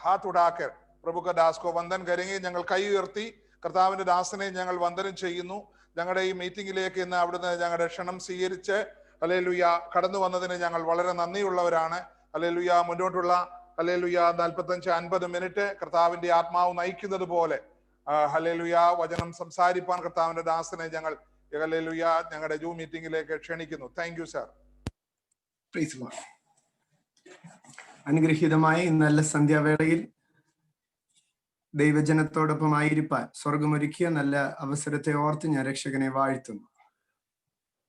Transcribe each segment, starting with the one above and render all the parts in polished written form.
हाथ उठाकर प्रभु का दास को वंदन करेंगे. ഞങ്ങൾ കൈ ഉയർത്തി കർത്താവിന്റെ ദാസനെ ഞങ്ങൾ വന്ദനം ചെയ്യുന്നു. ഞങ്ങളുടെ ഈ മീറ്റിംഗിലേക്ക് ഇന്ന് അവിടുന്ന് ഞങ്ങളുടെ ക്ഷണം സ്വീകരിച്ച് ഹല്ലേലൂയ കടന്നു വന്നതിന് ഞങ്ങൾ വളരെ നന്ദിയുള്ളവരാണ്. ഹല്ലേലൂയ മുന്നോട്ടുള്ള ഹല്ലേലൂയ 45-50 മിനിറ്റ് കർത്താവിന്റെ ആത്മാവ് നയിക്കുന്നത് പോലെ ഹല്ലേലൂയ വചനം സംസാരിപ്പാൻ കർത്താവിന്റെ ദാസനെ ഞങ്ങൾ ഹല്ലേലൂയ ഞങ്ങളുടെ ജൂം മീറ്റിംഗിലേക്ക് ക്ഷണിക്കുന്നു. Thank you sir. അനുഗ്രഹീതമായ നല്ല സന്ധ്യാവേളയിൽ ദൈവജനത്തോടൊപ്പം ആയിരിക്കാൻ സ്വർഗമൊരുക്കിയ നല്ല അവസരത്തെ ഓർത്ത് ഞാൻ രക്ഷകനെ വാഴ്ത്തുന്നു.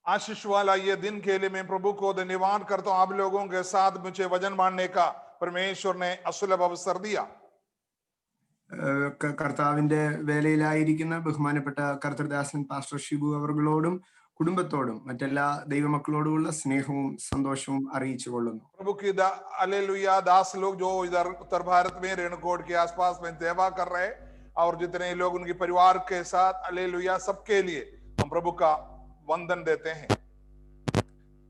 आशीष वाला ये दिन के लिए मैं प्रभु को धन्यवाद करता हूँ. आप लोगों के साथ मुझे वचन मानने का परमेश्वर ने असुलभ अवसर दिया. കർത്താവിന്റെ വേലയിലായിരിക്കുന്ന ബഹുമാനപ്പെട്ട കർത്തൃദാസൻ പാസ്റ്റർ ഷിബു അവர்களോടും കുടുംബത്തോടും മറ്റെല്ലാ ദൈവമക്കളോടുമുള്ള സ്നേഹവും സന്തോഷവും അറിയിച്ചു കൊള്ളുന്നു. प्रभु की हालेलुया दास लोग जो इधर उत्तर भारत में रेणुकोट के आसपास में सेवा कर रहे और जितने लोग उनके परिवार के साथ हालेलुया सबके लिए हम प्रभु का वंदन देते हैं.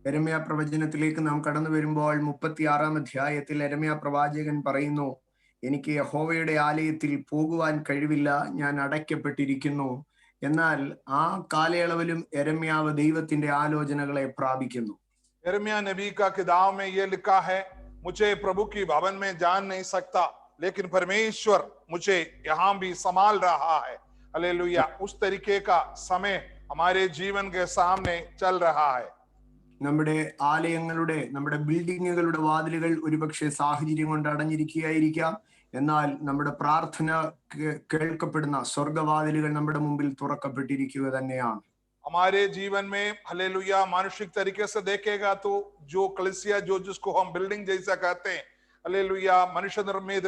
യെരമ്യ പ്രവചനത്തിലേക്ക് നാം കടന്നു വരുമ്പോൾ 36-ാം അധ്യായത്തിൽ യെരമ്യ പ്രവാചകൻ പറയുന്നു, എനിക്ക് യഹോവയുടെ ആലയത്തിൽ പോകുവാൻ കഴിവില്ല, ഞാൻ അടയ്ക്കപ്പെട്ടിരിക്കുന്നു. എന്നാൽ ആ കാലയളവിലും യെരമ്യാവ് ദൈവത്തിന്റെ ആലോചനകളെ പ്രാപിക്കുന്നു. यिर्मयाह नबी का किताब में ये लिखा है, मुझे प्रभु की भवन में जान नहीं सकता लेकिन परमेश्वर मुझे यहाँ भी संभाल रहा है. हालेलुया. उस तरीके का समय हमारे जीवन के सामने चल रहा है. നമ്മുടെ ആലയങ്ങളുടെ നമ്മുടെ ബിൽഡിങ്ങുകളുടെ വാതിലുകൾ ഒരുപക്ഷെ സാഹചര്യം കൊണ്ട് അടഞ്ഞിരിക്കുകയായിരിക്കാം. എന്നാൽ നമ്മുടെ പ്രാർത്ഥന കേൾക്കപ്പെടുന്ന സ്വർഗവാതിലുകൾ നമ്മുടെ മുമ്പിൽ തുറക്കപ്പെട്ടിരിക്കുക തന്നെയാണ്. हमारे जीवन में हालेलुया मानसिक तरीके से देखेगा तो जो कलीसिया जो जिसको हम बिल्डिंग जैसा कहते हैं हालेलुया मनुष्य निर्मित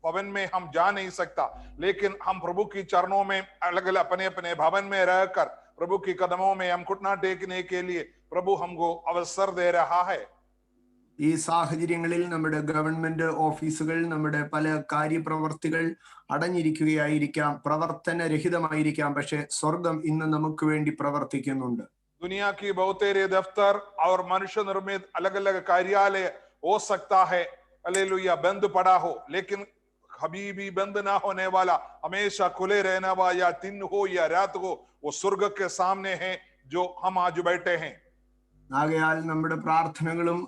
भवन में हम जा नहीं सकता, लेकिन हम प्रभु की चरणों में अलग अलग अपने अपने भवन में रहकर प्रभु की कदमों में हम घुटना टेकने के लिए प्रभु हमको अवसर दे रहा है. ഈ സാഹചര്യങ്ങളിൽ നമ്മുടെ ഗവൺമെന്റ് ഓഫീസുകൾ നമ്മുടെ പല കാര്യപ്രവർത്തികൾ അടഞ്ഞിരിക്കുകയായിരിക്കാം, പ്രവർത്തനരഹിതമായിരിക്കാം. പക്ഷെ സ്വർഗം ഇന്ന് നമുക്ക് വേണ്ടി പ്രവർത്തിക്കുന്നുണ്ട്. दुनिया की बहुतेरे दफ्तर और मनुष्य निर्मित अलग अलग कार्यालय हो सकता है हालेलुया बंद पड़ा हो, लेकिन कभी भी बंद ना होने वाला हमेशा खुले रहने वाला या दिन हो या रात हो वो स्वर्ग के सामने है जो हम आज बैठे हैं. ആകയാൽ നമ്മുടെ പ്രാർത്ഥനകളും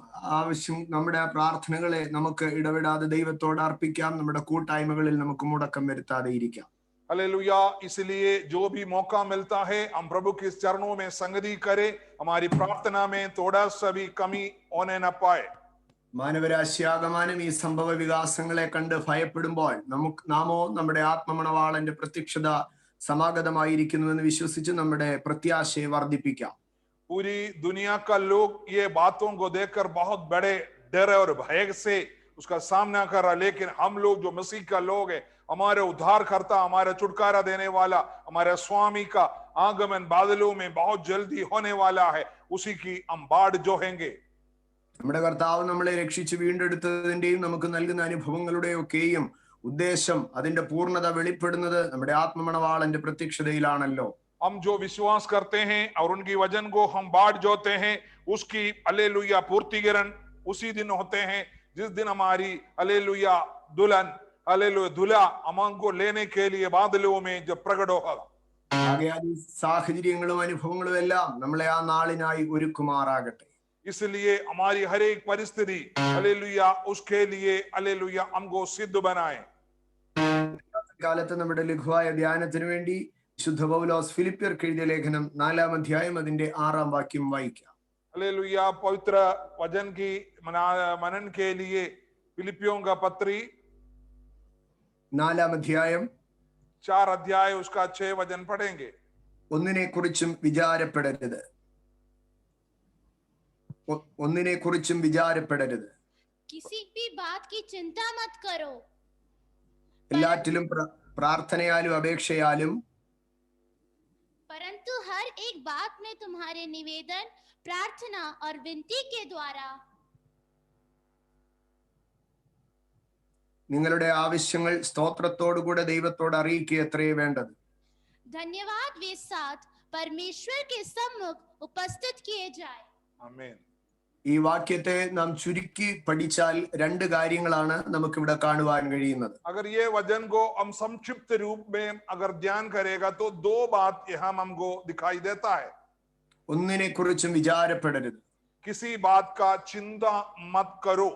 നമ്മുടെ പ്രാർത്ഥനകളെ നമുക്ക് ഇടവിടാതെ ദൈവത്തോട് അർപ്പിക്കാം. നമ്മുടെ കൂട്ടായ്മകളിൽ നമുക്ക് മുടക്കം വരുത്താതെ ഇരിക്കാം. हालेलुया. इसलिए जो भी मौका मिलता है हम प्रभु के चरणों में संगति करें, हमारी प्रार्थना में थोड़ा सा भी कमी होने न पाए. മാനവരാശിയാകമാനം ഈ സംഭവ വികാസങ്ങളെ കണ്ട് ഭയപ്പെടുമ്പോൾ നാമോ നമ്മുടെ ആത്മമണവാളന്റെ പ്രത്യക്ഷത സമാഗതമായിരിക്കുന്നുവെന്ന് വിശ്വസിച്ച് നമ്മുടെ പ്രത്യാശയെ വർദ്ധിപ്പിക്കാം. पूरी दुनिया का लोग ये बातों को देखकर बहुत बड़े डर और भय से उसका सामना कर रहा, लेकिन हम लोग जो मसीह का लोग है, हमारे उद्धारकर्ता, हमारे छुटकारा देने वाला, हमारे स्वामी का आगमन बादलों में बहुत जल्दी होने वाला है, उसी की हम बाढ़ जोहेंगे. നമ്മുടെ കർത്താവ് നമ്മളെ രക്ഷിച്ച് വീണ്ടെടുത്തതിന്റെയും നമുക്ക് നൽകുന്ന അനുഭവങ്ങളുടെയൊക്കെയും ഉദ്ദേശം അതിന്റെ പൂർണ്ണത വെളിപ്പെടുന്നത് നമ്മുടെ ആത്മമണവാളന്റെ പ്രത്യക്ഷതയിലാണല്ലോ. हम जो विश्वास करते हैं और उनकी वचन को हम बांट जोते हैं, उसकी हालेलुया पूर्तिकरण उसी दिन होते हैं जिस दिन हमारी हालेलुया दुल्हन हालेलुया दूल्हा हमको लेने के लिए बादलों में जब प्रकट होगा. സാഹചര്യങ്ങളും അനുഭവങ്ങളും എല്ലാം നമ്മളെ ആ നാളിനായി ഒരുക്കുമാറാകട്ടെ. इसलिए हमारी हर एक परिस्थिति हालेलुया उसके लिए हालेलुया हमको सिद्ध बनाए. കാലത്ത് നമ്മുടെ ലഘുവായ ധ്യാനത്തിന് വേണ്ടി വിശുദ്ധ പൗലോസ് ഫിലിപ്പിയർക്ക് എഴുതിയ ലേഖനം 4-ാം അധ്യായം അതിന്റെ 6-ാം വാക്യം വായിക്കാം. हालेलुया. पवित्र वचन की मनन के लिए फिलिपियों का पत्री 4-ാം അധ്യായം 4 अध्याय उसका 6 वचन पढ़ेंगे. ഒന്നിനെ കുറിച്ചും വിചാരപ്പെടരുത്, ഒന്നിനെ കുറിച്ചും വിചാരപ്പെടരുത്. किसी भी बात की चिंता मत करो. എല്ലാറ്റിലും പ്രാർത്ഥനയാലും അപേക്ഷയാലും परंतु हर एक बात में तुम्हारे निवेदन, प्रार्थना और विनती के द्वारा നിങ്ങളുടെ ആവശ്യങ്ങൾ സ്തോത്രത്തോടുകൂടെ ദൈവത്തോട് അറിയിക്കുകയത്രേ വേണ്ടത്. धन्यवाद वे साथ परमेश्वर के सम्मुख उपस्थित किए जाए. आमीन. ഈ വാക്യത്തെ നാം ചുരുക്കി പഠിച്ചാൽ രണ്ട് കാര്യങ്ങളാണ് നമുക്കിവിടെ കാണുവാൻ കഴിയുന്നത്. अगर ये वचन को हम संक्षिप्त रूप में अगर ध्यान करेगा तो दो बात यहाँ हमको दिखाई देता है. ഒന്നിനെ കുറിച്ചും വിചാരപ്പെടരുത്. किसी बात का चिंता मत करो.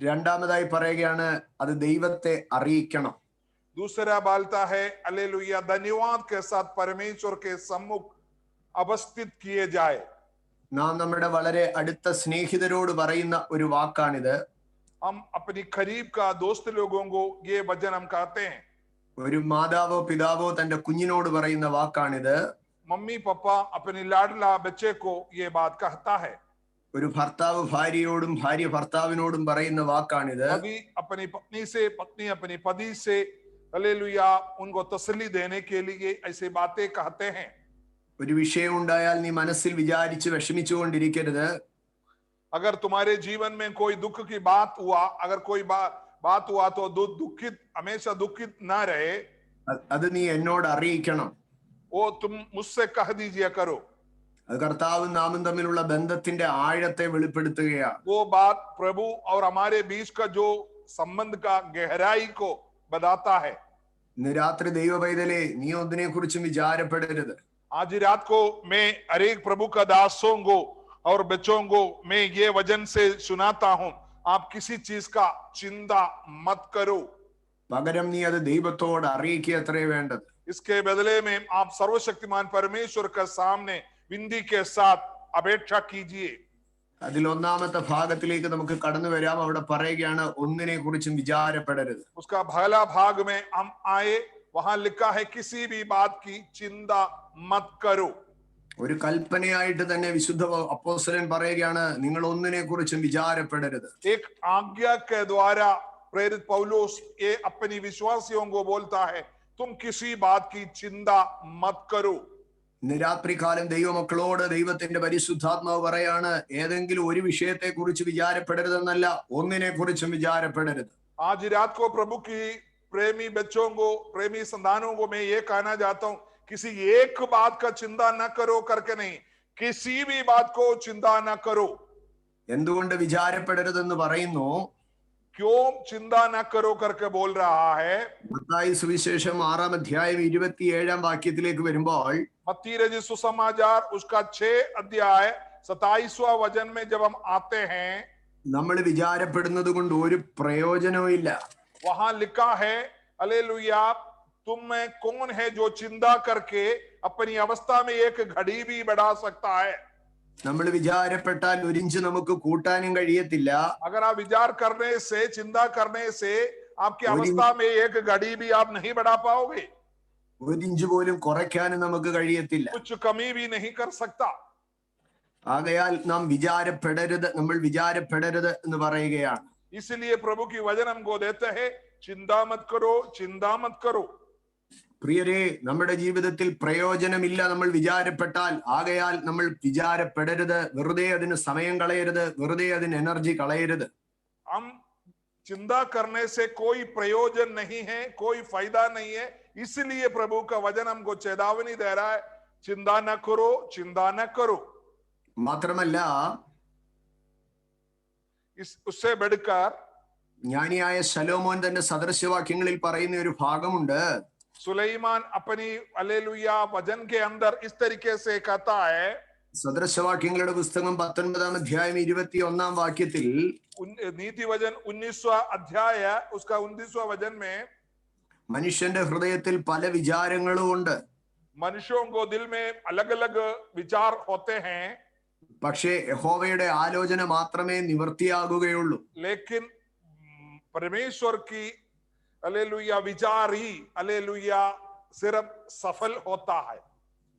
രണ്ടാമതായി പറയുകയാണ് അത് ദൈവത്തെ അറിയിക്കണം. दूसरा बोलता है हालेलुया धन्यवाद के साथ परमेश्वर के सम्मुख अवस्थित किए जाए. നാം നമ്മുടെ വളരെ അടുത്ത സ്നേഹിതരോട് പറയുന്ന ഒരു വാക്കാണിത്. हम अपनी करीब का दोस्त लोगों को ये वचन हम कहते हैं. ഒരു മാതാവോ പിതാവോ തന്റെ കുഞ്ഞിനോട് പറയുന്ന വാക്കാണിത്. मम्मी पापा अपनी लाडला बच्चे को ये बात कहता है. ഒരു ഭർത്താവ് ഭാര്യയോടും ഭാര്യ ഭർത്താവിനോടും പറയുന്ന വാക്കാണിത്. पति अपनी पत्नी से पत्नी अपनी पति से हालेलुया उनको तसल्ली देने के लिए ऐसे बातें कहते हैं. ഒരു വിഷയം ഉണ്ടായാൽ നീ മനസ്സിൽ വിചാരിച്ച് വിഷമിച്ചുകൊണ്ടിരിക്കരുത്. अगर तुम्हारे जीवन में कोई दुख की बात हुआ, अगर कोई बात हुआ तो दुखित हमेशा दुखित ना रहे. അത് നീ എന്നോട് അറിയിക്കണം. वो तुम मुझसे कह दीजिए करो. അത് കർത്താവും നാമും തമ്മിലുള്ള ബന്ധത്തിന്റെ ആഴത്തെ വെളിപ്പെടുത്തുകയാണ്. वो बात प्रभु और हमारे बीच का जो संबंध का गहराई को बताता है. ഇന്ന് രാത്രി ദൈവ പൈതലേ, നീ ഒന്നിനെ കുറിച്ചും വിചാരപ്പെടരുത്. आज रात को मैं हरेक प्रभु का दासों को और बच्चों को मैं ये वचन से सुनाता हूं, आप किसी चीज का चिंता मत करो. പകരം നീ അത് ദൈവത്തോട് അറിയിക്കുകയത്രേ വേണ്ടത്. इसके बदले में आप सर्वशक्तिमान परमेश्वर के सामने विनती के साथ अपेक्षा कीजिए. അതിൽ ഒന്നാമത്തെ ഭാഗത്തിലേക്ക് നമുക്ക് കടന്നു വരാം. അവിടെ പറയുകയാണ് ഒന്നിനെ കുറിച്ചും വിചാരപ്പെടരുത്. उसका पहला भाग में हम आए, वहां लिखा है किसी भी बात की चिंता मत करो. ഒരു കൽപ്പനയായിട്ട് തന്നെ വിശുദ്ധ അപ്പോസ്തലൻ പറയുകയാണ് നിങ്ങൾ ഒന്നിനെ കുറിച്ചും വിചാരപ്പെടരുത്. एक आज्ञा के द्वारा प्रेरित पौलुस ये अपनी विश्वासियों को बोलता है तुम किसी बात की चिंता मत करो. ഇന്ന് രാത്രികാലം ദൈവമക്കളോട് ദൈവത്തിന്റെ പരിശുദ്ധാത്മാവ് പറയാണ് ഏതെങ്കിലും ഒരു വിഷയത്തെ കുറിച്ച് വിചാരപ്പെടരുതെന്നല്ല, ഒന്നിനെ കുറിച്ചും വിചാരപ്പെടരുത്. आज रात को प्रभु की प्रेमी बच्चों को, प्रेमी संतानों को मैं ये कहना चाहता हूं, किसी एक बात का चिंता न करो करके नहीं, किसी भी बात को चिंता न करो. എന്തുകൊണ്ട് വിചാരപ്പെടരുതെന്ന് പറയുന്നു? क्यों चिंता न करो करके बोल रहा है? മത്തായി സുവിശേഷം 6-ാം അധ്യായം 27-ാം വാക്യത്തിലേക്ക് വരുമ്പോൾ मत्ती रचित सुसमाचार उसका 6 अध्याय 27वां वचन में जब हम आते हैं, നമ്മൾ വിചാരപ്പെടുന്നത് കൊണ്ട് ഒരു പ്രയോജനവും ഇല്ല. वहां लिखा है हालेलुया तुम में कौन है जो चिंता करके अपनी अवस्था में एक घड़ी भी बढ़ा सकता है. നമ്മൾ വിചാരപ്പെട്ടാൽ ഒരിഞ്ച് നമുക്ക് കൂട്ടാനും കഴിയത്തില്ല. अगर आप विचार करने से, चिंता करने से आपकी अवस्था में एक घड़ी भी आप नहीं बढ़ा पाओगे. ഒരിഞ്ച് പോലും കുറയ്ക്കാനും നമുക്ക് കഴിയത്തില്ല. कुछ कमी भी नहीं कर सकता. ആകയാൽ നാം വിചാരപ്പെടരുത്, നമ്മൾ വിചാരപ്പെടരുത് എന്ന് പറയുകയാണ്. इसलिए प्रभु की वचन हमको देते हैं चिंता मत करो, चिंता मत करो. പ്രിയരെ, നമ്മുടെ ജീവിതത്തിൽ പ്രയോജനമില്ല നമ്മൾ വിചാരപ്പെട്ടാൽ. ആകയാൽ നമ്മൾ വിചാരപ്പെടരുത്. വെറുതെ അതിന് സമയം കളയരുത്, വെറുതെ അതിന് എനർജി കളയരുത്. हम चिंता करने से कोई प्रयोजन नहीं है, कोई फायदा नहीं है. इसलिए प्रभु का वचन हमको चेतावनी दे रहा है चिंता न करो, चिंता न करो. മാത്രമല്ല उससे बढ़कर ജ്ഞാനിയായ ശലോമോൻ തന്റെ സദൃശവാക്യങ്ങളിൽ പറയുന്ന ഒരു ഭാഗമുണ്ട്. सुलेमान अपनी हालेलुया वचन के अंदर इस तरीके से कहता है, സദൃശവാക്യങ്ങളുടെ പുസ്തകം 19-ാം അധ്യായം 21-ാം വാക്യത്തിൽ नीति वचन 19वां अध्याय उसका 19वां वचन में മനുഷ്യന്റെ ഹൃദയത്തിൽ പല വിചാരങ്ങളും ഉണ്ട്. मनुष्यों को दिल में अलग अलग विचार होते हैं, പക്ഷേ യഹോവയുടെ ആലോചന മാത്രമേ നിവൃത്തിയാകുകയുള്ളൂ. लेकिन परमेश्वर की हालेलुया विचार ही हालेलुया सिर्फ सफल होता है.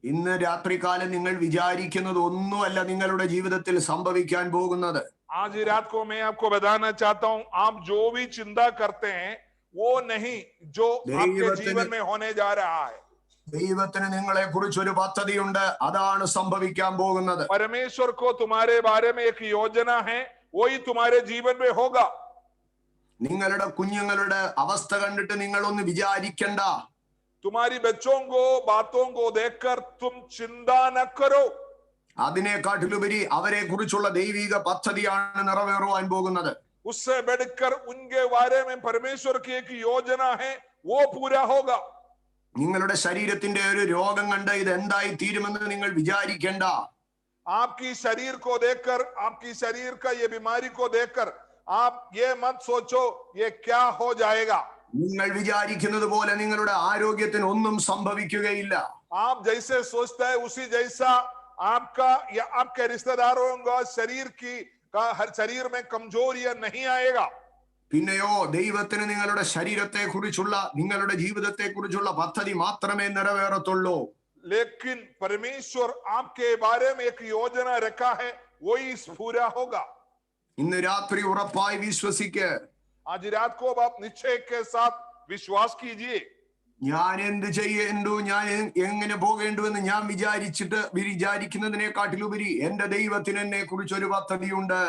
ഇന്ന് രാത്രികാലം നിങ്ങൾ വിചാരിക്കുന്നത് ഒന്നുമല്ല നിങ്ങളുടെ ജീവിതത്തിൽ സംഭവിക്കാൻ പോകുന്നത്. आज रात को मैं आपको बताना चाहता हूं, आप जो भी चिंता करते हैं वो नहीं जो आपके जीवन में होने जा रहा है. ദൈവത്തിന് നിങ്ങളെ കുറിച്ച് ഒരു പദ്ധതിയുണ്ട്, അതാണ് സംഭവിക്കാൻ പോകുന്നത്. परमेश्वर को तुम्हारे बारे में एक योजना है, वही तुम्हारे जीवन में होगा. നിങ്ങളുടെ കുഞ്ഞുങ്ങളുടെ അവസ്ഥ കണ്ടിട്ട് നിങ്ങൾ ഒന്ന് വിചാരിക്കണ്ട. तुम्हारी बच्चों को बातों को देखकर तुम चिंता न करो. അതിനെക്കാട്ടിലുപരി അവരെ കുറിച്ചുള്ള ദൈവിക പദ്ധതിയാണ് നിറവേറുവാൻ പോകുന്നത്. उससे बढ़कर उनके बारे में परमेश्वर की एक योजना है, वो पूरा होगा. നിങ്ങളുടെ ശരീരത്തിന്റെ ഒരു രോഗം കണ്ട് ഇത് എന്തായി തീരുമെന്ന് നിങ്ങൾ വിചാരിക്കേണ്ട. आपकी शरीर को देखकर, आपकी शरीर का ये बीमारी को देखकर आप ये मत सोचो ये क्या हो जाएगा. നിങ്ങൾ വിചാരിക്കുന്നത് പോലെ നിങ്ങളുടെ ആരോഗ്യത്തിന് ഒന്നും സംഭവിക്കുകയില്ല. आप जैसे सोचते हैं उसी जैसा आपका या आपके रिश्तेदारों का शरीर में कमजोरियां नहीं आएगा. പിന്നെയോ ദൈവത്തിന് നിങ്ങളുടെ ശരീരത്തെ കുറിച്ചുള്ള, നിങ്ങളുടെ ജീവിതത്തെ കുറിച്ചുള്ള പദ്ധതി മാത്രമേ നിറവേറത്തുള്ളൂ. लेकिन परमेश्वर आपके बारे में एक योजना रखा है, वही पूरा होगा. ഇന്ന് രാത്രി ഉറപ്പായി വിശ്വസിക്ക്. आज रात को आप निश्चय के साथ विश्वास कीजिए. ഞാൻ എന്ത് ചെയ്യേണ്ടു, ഞാൻ എങ്ങനെ പോകേണ്ടു എന്ന് ഞാൻ വിചാരിക്കുന്നതിനെക്കാട്ടിലുപരി എന്റെ ദൈവത്തിന് എന്നെ കുറിച്ച് ഒരു പദ്ധതിയുണ്ട്.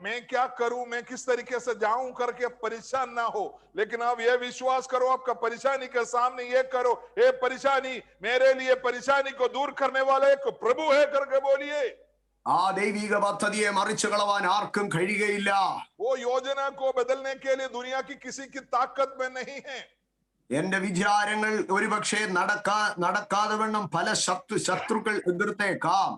मैं क्या करूं, मैं किस तरीके से जाऊं करके परेशान ना हो, लेकिन आप ये विश्वास करो, आपका परेशानी के सामने ये करो, ये परेशानी मेरे लिए परेशानी को दूर करने वाला एक प्रभु है करके बोलिए. ആ ദൈവിക പദ്ധതിയെ മറിച്ചു കളവാൻ ആർക്കും കഴിയുകയില്ല. वो योजना को बदलने के लिए दुनिया की किसी की ताकत में नहीं है. എന്റെ വിചാരങ്ങൾ ഒരുപക്ഷെ നടക്കാതെ വണ്ണം പല ശത്രുക്കൾ എതിർത്തേക്കാം.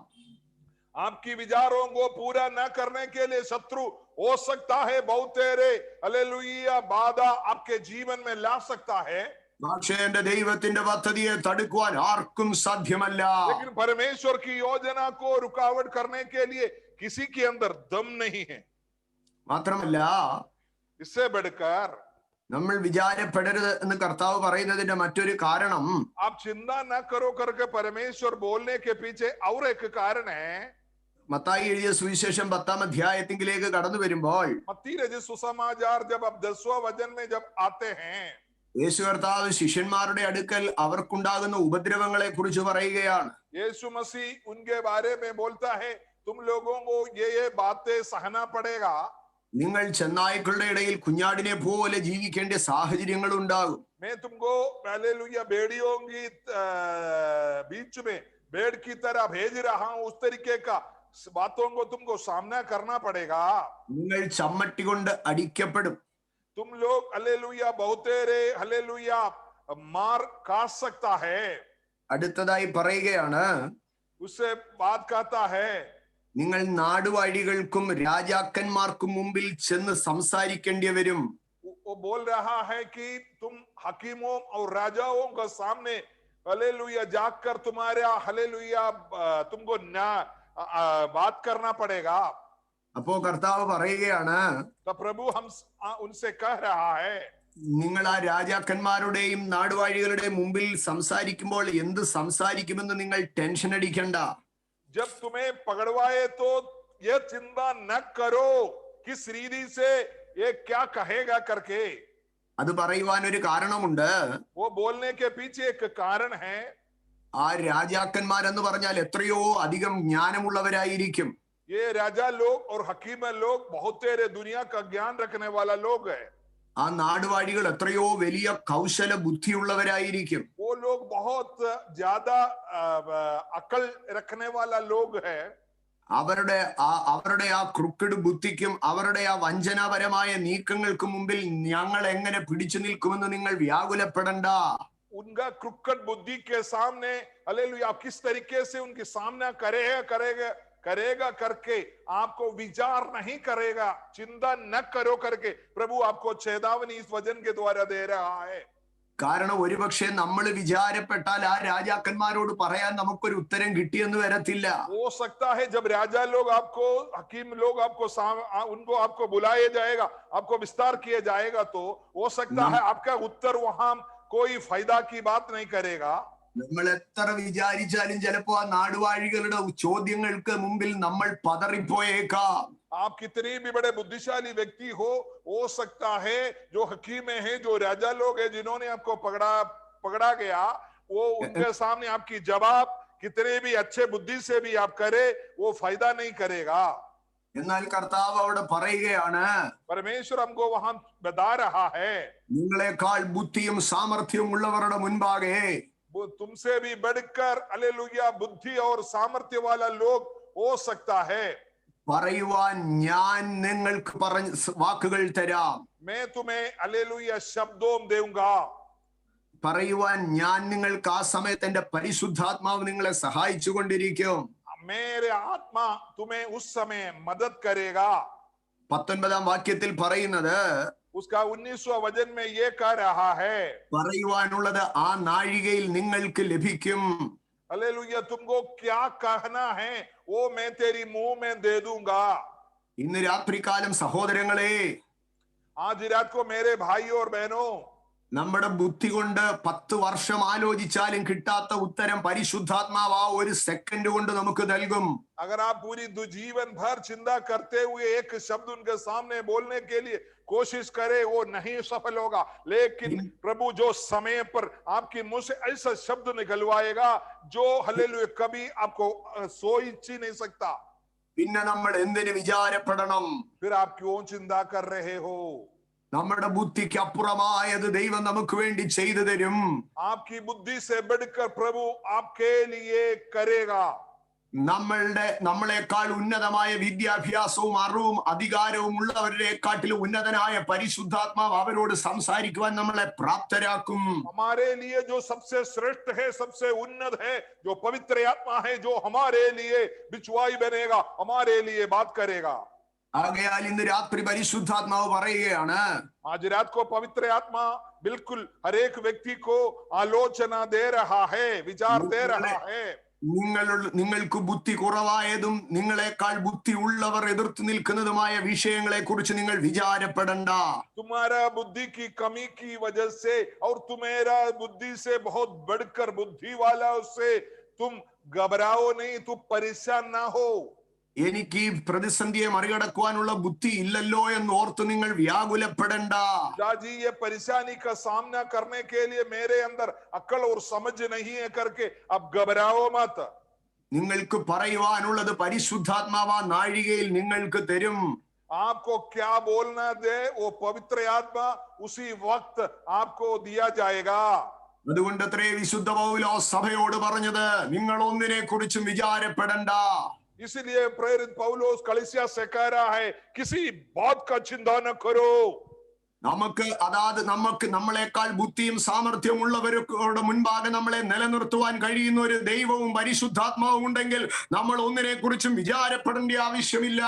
आपकी विचारों को पूरा न करने के लिए शत्रु हो सकता है, बहुत तेरे हालेलुया बाधा आपके जीवन में ला सकता है. പക്ഷേ എന്റെ ദൈവത്തിന്റെ പദ്ധതിയെ തടുക്കുവാൻ ആർക്കും സാധ്യമല്ല. लेकिन परमेश्वर की योजना को रुकावट करने के लिए किसी के अंदर दम नहीं है. മാത്രമല്ല, इससे बढ़कर നമ്മൾ വിചാരപ്പെടരുത് എന്ന് കർത്താവ് പറയുന്നതിന്റെ മറ്റൊരു കാരണം, आप चिंता न करो करके परमेश्वर बोलने के पीछे और एक कारण है. മത്തായി എഴുതിയ സുവിശേഷം 10-ാം അധ്യായത്തിലേക്ക് കടന്നു വരുമ്പോൾ मत्ती रचित सुसमाचार जब आप 10वां वचन में जब आते हैं, യേശു കർത്താവ് ശിഷ്യന്മാരുടെ അടുക്കൽ അവർക്കുണ്ടാകുന്ന ഉപദ്രവങ്ങളെ കുറിച്ച് പറയുകയാണ്. यीशु मसीह उनके बारे में बोलता है, तुम लोगों को ये बातें सहना पड़ेगा. നിങ്ങൾ ചെന്നായ്ക്കളുടെ ഇടയിൽ കുഞ്ഞാടിനെ പോലെ ജീവിക്കേണ്ട സാഹചര്യങ്ങൾ ഉണ്ടാകും. मैं तुमको हालेलुया भेड़ियों की बीच में भेड़ की तरह भेज रहा हूं, उस तरीके का बातों को तुमको सामना करना पड़ेगा. നിങ്ങൾ ചമ്മട്ടി കൊണ്ട് അടിക്കപ്പെടും. तुम लोग हालेलुया बहुतेरे हालेलुया मार काट सकता है. അടുത്തതായി പറയുകയാണ്, उससे बात कहता है, നിങ്ങൾ നാടുവാഴികൾക്കും രാജാക്കന്മാർക്കും മുമ്പിൽ ചെന്ന് സംസാരിക്കേണ്ടി വരും. वो बोल रहा है कि तुम हकीमों और राजाओं के सामने हालेलुया जाकर तुम्हारा हालेलुया तुमको बात करना पड़ेगा. അപ്പോ കർത്താവ് പറയുകയാണ്, तो प्रभु हम उनसे कह रहा है, നിങ്ങൾ ആ രാജാക്കന്മാരുടെയും നാടുവാഴികളുടെയും മുമ്പിൽ സംസാരിക്കുമ്പോൾ എന്ത് സംസാരിക്കുമെന്ന് നിങ്ങൾ ടെൻഷൻ അടിക്കണ്ട. जब तुम्हें पकड़वाए तो ये चिंता न करो किस रीति से ये क्या कहेगा करके. അത് പറയുവാൻ ഒരു കാരണമുണ്ട്. वो बोलने के पीछे एक कारण है. ആ രാജാക്കന്മാരെന്ന് പറഞ്ഞാൽ എത്രയോ അധികം ജ്ഞാനമുള്ളവരായിരിക്കും. ये राजा लोग और हकीम लोग बहुत तेरे दुनिया का ज्ञान रखने वाला लोग है. ആ നാടുവാഴികൾ എത്രയോ വലിയ കൗശല ബുദ്ധിയുള്ളവരായിരിക്കും. वो लोग बहुत ज्यादा अकल रखने वाला लोग है. അവരുടെ ആ ക്രുക്കഡ് ബുദ്ധിക്കും അവരുടെ ആ വഞ്ചനാപരമായ നീക്കങ്ങൾക്ക് മുമ്പിൽ ഞങ്ങൾ എങ്ങനെ പിടിച്ചു നിൽക്കുമെന്ന് നിങ്ങൾ വ്യാകുലപ്പെടണ്ട. उनका क्रुकड बुद्धि के सामने हालेलुया आप किस तरीके से उनके सामना करेगा करके आपको विचार नहीं करेगा, चिंता न करो करके प्रभु आपको चेतावनी इस वचन के द्वारा दे रहा है. കാരണം ഒരുപക്ഷെ നമ്മൾ വിചാരപ്പെട്ടാൽ ആ രാജാക്കന്മാരോട് പറയാൻ നമുക്കൊരു ഉത്തരം കിട്ടിയെന്ന് വരത്തില്ല. हो सकता है जब राजा लोग आपको हकीम लोग उनको आपको बुलाया जाएगा, आपको विस्तार किया जाएगा, तो हो सकता है आपका उत्तर वहां कोई फायदा की बात नहीं करेगा. നമ്മൾ എത്ര വിചാരിച്ചാലും ചിലപ്പോ ആ നാടുവാഴികളുടെ ചോദ്യങ്ങൾക്ക് മുമ്പിൽ നമ്മൾ പതറിപ്പോയേക്കാം. आप कितनी भी बड़े बुद्धिशाली व्यक्ति हो सकता है जो हकीम है, जो राजा लोग है, जिन्होंने आपको पकड़ा गया, वो उनके सामने आपकी जवाब कितने भी अच्छे बुद्धि से भी आप करे, वो फायदा नहीं करेगा. എന്നാൽ കർത്താവ് അവിടെ പറയുകയാണ്, परमेश्वर हमको वहां बता रहा है, നിങ്ങളെക്കാൾ ബുദ്ധിയും സാമർഥ്യവും ഉള്ളവരുടെ മുൻപാകെ वो तुमसे भी बढ़कर हालेलुया बुद्धि और सामर्थ्य वाला लोग हो सकता है। പറയുവാൻ ഞാൻ നിങ്ങൾക്ക് പറഞ്ഞ വാക്കുകൾ തരാം. मैं तुम्हें हालेलुया शब्दों दूंगा. പറയുവാൻ ഞാൻ നിങ്ങൾക്ക് ആ സമയത്ത് എന്റെ പരിശുദ്ധാത്മാവ് നിങ്ങളെ സഹായിച്ചു കൊണ്ടിരിക്കും. मेरे आत्मा तुम्हें उस समय मदद करेगा. 19-ാം വാക്യത്തിൽ പറയുന്നത് उसका 19वां वचन में ये कह रहा है പറയുവാനുള്ളത് ആ നാഴികയിൽ നിങ്ങൾക്ക് ലഭിക്കും. हालेलुया तुमको क्या कहना है वो मैं तेरी मुंह में दे दूंगा. ഇന്ന് രാത്രികാലം സഹോദരങ്ങളെ, आज रात को मेरे भाई और बहनों, നമ്മുടെ ബുദ്ധി കൊണ്ട് 10 വർഷം ആലോചിച്ചാലും കിട്ടാത്ത ഉത്തരം പരിശുദ്ധാത്മാവ് ആ ഒരു സെക്കൻഡ് കൊണ്ട് നമുക്ക് നൽകും. अगर आप पूरी जीवन भर चिंता करते हुए एक शब्द उनके सामने बोलने के लिए कोशिश करे वो नहीं सफल होगा, लेकिन प्रभु जो समय पर आपके मुंह से ऐसा शब्द निकलवाएगा जो हालेलुया कभी आपको सोच ही नहीं सकता. പിന്നെ നമ്മൾ എന്തിനു വിചാരപ്പെടണം? फिर आप क्यों चिंता कर रहे हो? നമ്മുടെ ബുദ്ധിക്ക് അപ്പുറമായത് ദൈവം നമുക്ക് വേണ്ടി ചെയ്തു തരും. आपकी बुद्धि से बढ़कर प्रभु आपके लिए करेगा. നമ്മളെക്കാൾ ഉന്നതമായ വിദ്യാഭ്യാസവും അറിവും അധികാരവും ഉള്ളവരെക്കാട്ടിലും ഉന്നതനായ പരിശുദ്ധാത്മാവ് അവരോട് സംസാരിക്കുവാൻ നമ്മളെ പ്രാപ്തരാക്കും. हमारे लिए जो सबसे श्रेष्ठ है, सबसे उन्नत है, जो पवित्र आत्मा है, जो हमारे लिए बिचवाई बनेगा, हमारे लिए बात करेगा. ആകയാൽ ഇന്ന് രാത്രി പരിശുദ്ധാത്മാവ് പറയുകയാണ്, आज रात को पवित्र आत्मा बिल्कुल हर एक व्यक्ति को आलोचना दे रहा है, विचार दे रहा है. നിങ്ങൾക്ക് ബുദ്ധി കുറവായതും നിങ്ങളെക്കാൾ ബുദ്ധി ഉള്ളവർ എതിർത്ത് നിൽക്കുന്നതുമായ വിഷയങ്ങളെ കുറിച്ച് നിങ്ങൾ വിചാരപ്പെടണ്ട. तुम्हारा बुद्धि की कमी की वजह से और तुम्हारा बुद्धि से बहुत बढ़कर बुद्धि वाला उससे तुम घबराओ नहीं, तुम परेशान ना हो. എനിക്ക് ഈ പ്രതിസന്ധിയെ മറികടക്കുവാനുള്ള ബുദ്ധി ഇല്ലല്ലോ എന്ന് ഓർത്ത് നിങ്ങൾ വ്യാകുലപ്പെടണ്ട. जी ये परेशानी का सामना करने के लिए मेरे अंदर अक्ल और समझ नहीं है करके अब घबराओ मत. നിങ്ങൾക്ക് പറയുവാനുള്ളത് പരിശുദ്ധാത്മാവ് നാഴികയിൽ നിങ്ങൾക്ക് തരും. आपको क्या बोलना दे वो पवित्र आत्मा उसी वक्त आपको दिया जाएगा. അതുകൊണ്ട് അത്രേ വിശുദ്ധ പൗലോസ് സഭയോട് പറഞ്ഞത്, നിങ്ങൾ ഒന്നിനെ കുറിച്ചും വിചാരപ്പെടണ്ട. इसलिए प्रेरित पौलुस कलीसिया से कह रहा है किसी बात का चिंता न करो. നമുക്ക് നമ്മളെക്കാൾ ബുദ്ധിയും സാമർഥ്യവും ഉള്ളവരുടെ മുൻപാകെ നമ്മളെ നിലനിർത്തുവാൻ കഴിയുന്ന ഒരു ദൈവവും പരിശുദ്ധാത്മാവും ഉണ്ടെങ്കിൽ നമ്മൾ ഒന്നിനെ കുറിച്ചും വിചാരപ്പെടേണ്ട ആവശ്യമില്ല.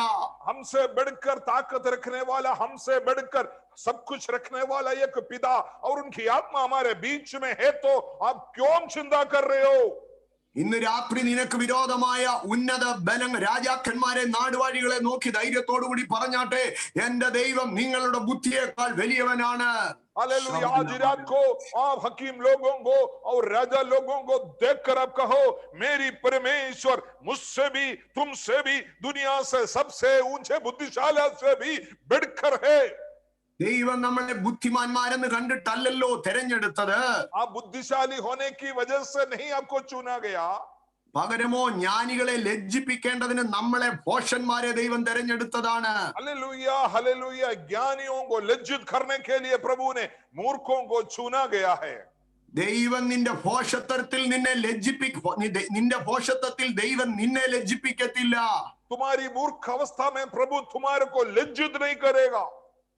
हमसे बढ़कर ताकत रखने वाला, हमसे बढ़कर सब कुछ रखने वाला एक पिता और उनकी आत्मा हमारे बीच में है, तो आप क्यों चिंता कर रहे हो? ഇന്ന് രാത്രി നിനക്ക് വിരോധമായ ഉന്നത ബലം രാജാക്കന്മാരെ നാടുവാഴികളെ നോക്കി ധൈര്യത്തോടുകൂടി പറഞ്ഞാട്ടെ, എന്റെ ദൈവം നിങ്ങളുടെ ബുദ്ധിയേക്കാൾ വലിയവനാണ്. हालेलुया आज रात को आप हकीम लोगों को और राजा लोगों को देखकर आप कहो, मेरी परमेश्वर मुझसे भी तुमसे भी दुनिया से सबसे ऊंचे बुद्धिशाली से भी बढ़कर है. ദൈവം നമ്മളെ ബുദ്ധിമാന്മാരെന്ന് കണ്ടിട്ടല്ലല്ലോ തെരഞ്ഞെടുത്തത്. आप बुद्धिशाली होने की वजह से नहीं आपको चुना गया. പകരമോ ജ്ഞാനികളെ ലജ്ജിപ്പിക്കേണ്ടതിന് നമ്മളെ ഭോഷന്മാരെ ദൈവം തെരഞ്ഞെടുത്തതാണ്. हालेलुया हालेलुया ज्ञानियों को लज्जित करने के लिए प्रभु ने मूर्खों को चुना गया है. ദൈവം നിന്റെ ഭോഷത്വത്തിൽ നിന്റെ ഭോഷത്വത്തിൽ ദൈവം നിന്നെ ലജ്ജിപ്പിക്കത്തില്ല. तुम्हारी मूर्ख अवस्था में प्रभु तुम्हारे को लज्जित नहीं करेगा.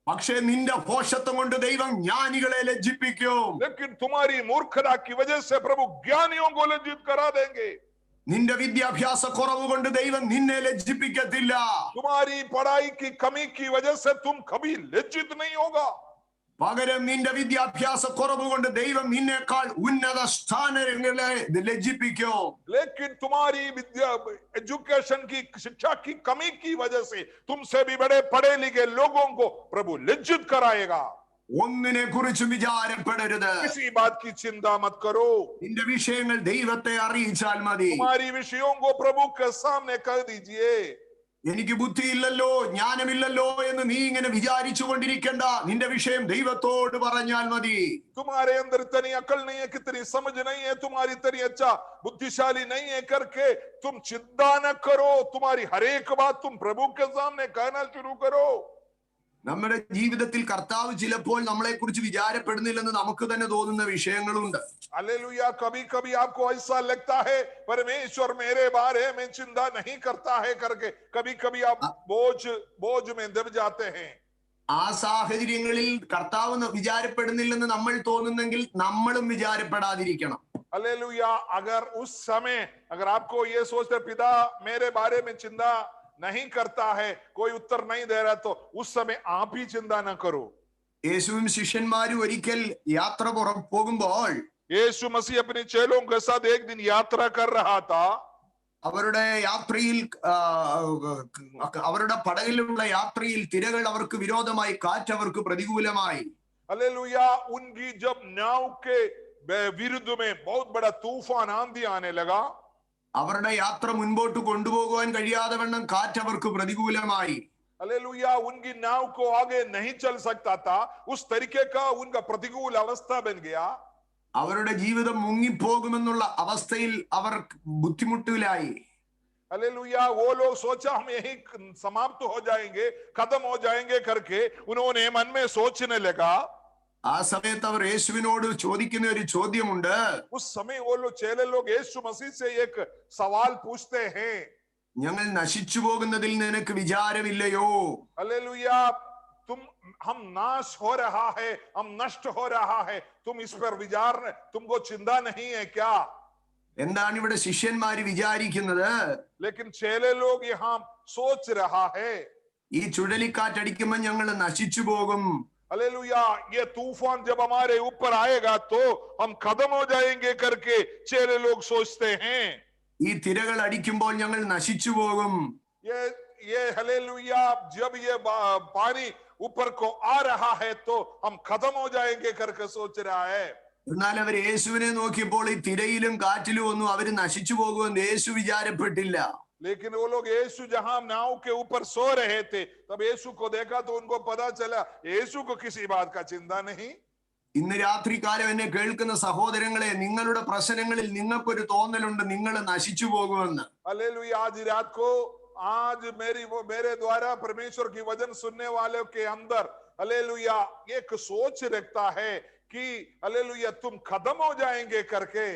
പക്ഷേ നിന്റെ ഭോഷത്വം കൊണ്ട് ദൈവം ജ്ഞാനികളെ ലജ്ജിപ്പിക്കും. लेकिन तुम्हारी मूर्खता की वजह से प्रभु ज्ञानियों को लज्जित करा देंगे. നിന്റെ വിദ്യാഭ്യാസ കുറവ് കൊണ്ട് ദൈവം നിന്നെ ലജ്ജിപ്പിക്കത്തില്ല. तुम्हारी पढ़ाई की कमी की वजह से तुम कभी लज्जित नहीं होगा. പകരം നിന്റെ വിദ്യാഭ്യാസ കുറവ് കൊണ്ട് ദൈവം നിന്നേക്കാൾ ഉന്നത സ്ഥാനങ്ങളെ ലജ്ജിപ്പിക്കും. लेकिन तुम्हारी विद्या एजुकेशन की शिक्षा की कमी की वजह से तुमसे भी बड़े पढ़े लिखे लोगों को प्रभु लज्जित कराएगा. ഒന്നിനെ കുറിച്ചും വിചാരപ്പെടരുത്. किसी बात की चिंता मत करो. നിന്റെ വിഷയങ്ങൾ ദൈവത്തെ അറിയിച്ചാൽ മതി. तुम्हारी विषयों को प्रभु के सामने कह दीजिए. എനിക്ക് ബുദ്ധിയില്ലല്ലോ ജ്ഞാനമില്ലല്ലോ എന്ന് നീ ഇങ്ങനെ വിചാരിച്ചു കൊണ്ടിരിക്കണ്ട. നിന്റെ വിഷയം ദൈവത്തോട് പറഞ്ഞാൽ മതി. तुम्हारे अंदर इतनी अकल नहीं है, कितनी समझ नहीं है, तुम्हारी इतनी अच्छा बुद्धिशाली नहीं है करके तुम चिंता न करो. तुम्हारी हर एक बात तुम प्रभु के सामने कहना शुरू करो. നമ്മുടെ ജീവിതത്തിൽ കർത്താവ് ചിലപ്പോൾ നമ്മളെ കുറിച്ച് വിചാരപ്പെടുന്നില്ലെന്ന് നമുക്ക് തന്നെ തോന്നുന്ന വിഷയങ്ങളുണ്ട്. हालेलुया। कभी कभी आपको ऐसा लगता है परमेश्वर मेरे बारे में चिंता नहीं करता है करके, कभी कभी आप बोझ में दब जाते हैं. ആ സാഹചര്യങ്ങളിൽ കർത്താവ് വിചാരപ്പെടുന്നില്ലെന്ന് നമ്മൾ തോന്നുന്നെങ്കിൽ നമ്മളും വിചാരപ്പെടാതിരിക്കണം. हालेलुया। अगर उस समय अगर आपको ये सोचते पिता मेरे बारे में चिंता नहीं करता है, कोई उत्तर नहीं दे रहा, तो उस समय आप ही चिंता न करो. യേശുവും ശിഷ്യന്മാരും ഒരിക്കൽ യാത്ര പോകുമ്പോൾ यीशु मसीह अपने चेलों के साथ एक दिन यात्रा कर रहा था. അവരുടെ യാത്രയിൽ അവരുടെ പടകിലുള്ള യാത്രയിൽ തിരകൾ അവർക്ക് വിരോധമായി, കാറ്റ് അവർക്ക് പ്രതികൂലമായി. हालेलुया। उनकी जब नाव के विरुद्ध में बहुत बड़ा तूफान आंधी आने लगा, അവരുടെ യാത്ര മുൻപോട്ട് കൊണ്ടുപോകുവാൻ കഴിയാതെ വണ്ണം കാറ്റ് അവർക്ക് പ്രതികൂലമായി. हालेलुया। उनकी नाव को आगे नहीं चल सकता था, उस तरीके का उनका प्रतिकूल अवस्था बन गया. അവരുടെ ജീവിതം മുങ്ങിപ്പോകുമെന്നുള്ള അവസ്ഥയിൽ അവർ ബുദ്ധിമുട്ടിലായി. हालेलुया। वो लोग सोचा हम यही समाप्त हो जाएंगे, खत्म हो जाएंगे करके उन्होंने मन में सोचने लगा. ആ സമയത്ത് അവർ യേശുവിനോട് ചോദിക്കുന്ന ഒരു ചോദ്യമുണ്ട്. उस समय वो लोग चेले लोग यीशु मसीह से एक सवाल पूछते हैं, ഞങ്ങൾ നശിച്ചു പോകുന്നതിൽ നിനക്ക് വിചാരമില്ലയോ? हालेलुया। हम नाश हो रहा है, हम नष्ट हो रहा है, तुम इस पर विचार, तुमको चिंता नहीं है क्या? എന്താണ് ഇവിടെ ശിഷ്യന്മാര് വിചാരിക്കുന്നത്? लेकिन चेले लोग यहाँ सोच रहा है, ഈ ചുഴലിക്കാറ്റടിക്കുമ്പോൾ ഞങ്ങൾ നശിച്ചു പോകും. हालेलुया। ये तूफान जब हमारे ऊपर आएगा तो हम खत्म हो जाएंगे करके चेले लोग सोचते हैं. ഈ തിരകൾ അടിക്കുമ്പോൾ ഞങ്ങൾ നശിച്ചു പോകും. ये हालेलुया, जब ये पानी ऊपर को आ रहा है तो हम खत्म हो जाएंगे करके सोच रहा है. എന്നാൽ അവർ യേശുവിനെ നോക്കിയപ്പോൾ ഈ തിരയിലും കാറ്റിലും ഒന്നും അവര് നശിച്ചു പോകുമെന്ന് യേശു വിചാരപ്പെട്ടില്ല. लेकिन वो लोग यीशु जहां नाव के ऊपर सो रहे थे, तब यीशु को देखा तो उनको पता चला यीशु को किसी बात का चिंता नहीं. ഇന്ന് രാത്രികാലം എന്നെ കേൾക്കുന്ന സഹോദരങ്ങളെ, നിങ്ങളുടെ പ്രശ്നങ്ങളിൽ നിങ്ങൾക്കൊരു തോന്നലുണ്ട് നിങ്ങൾ നശിച്ചു പോകുമെന്ന്. हालेलुया। आज रात को आज मेरे द्वारा परमेश्वर की वचन सुनने वालों के अंदर हालेलुया एक सोच रखता है कि हालेलुया तुम खत्म हो जाएंगे करके.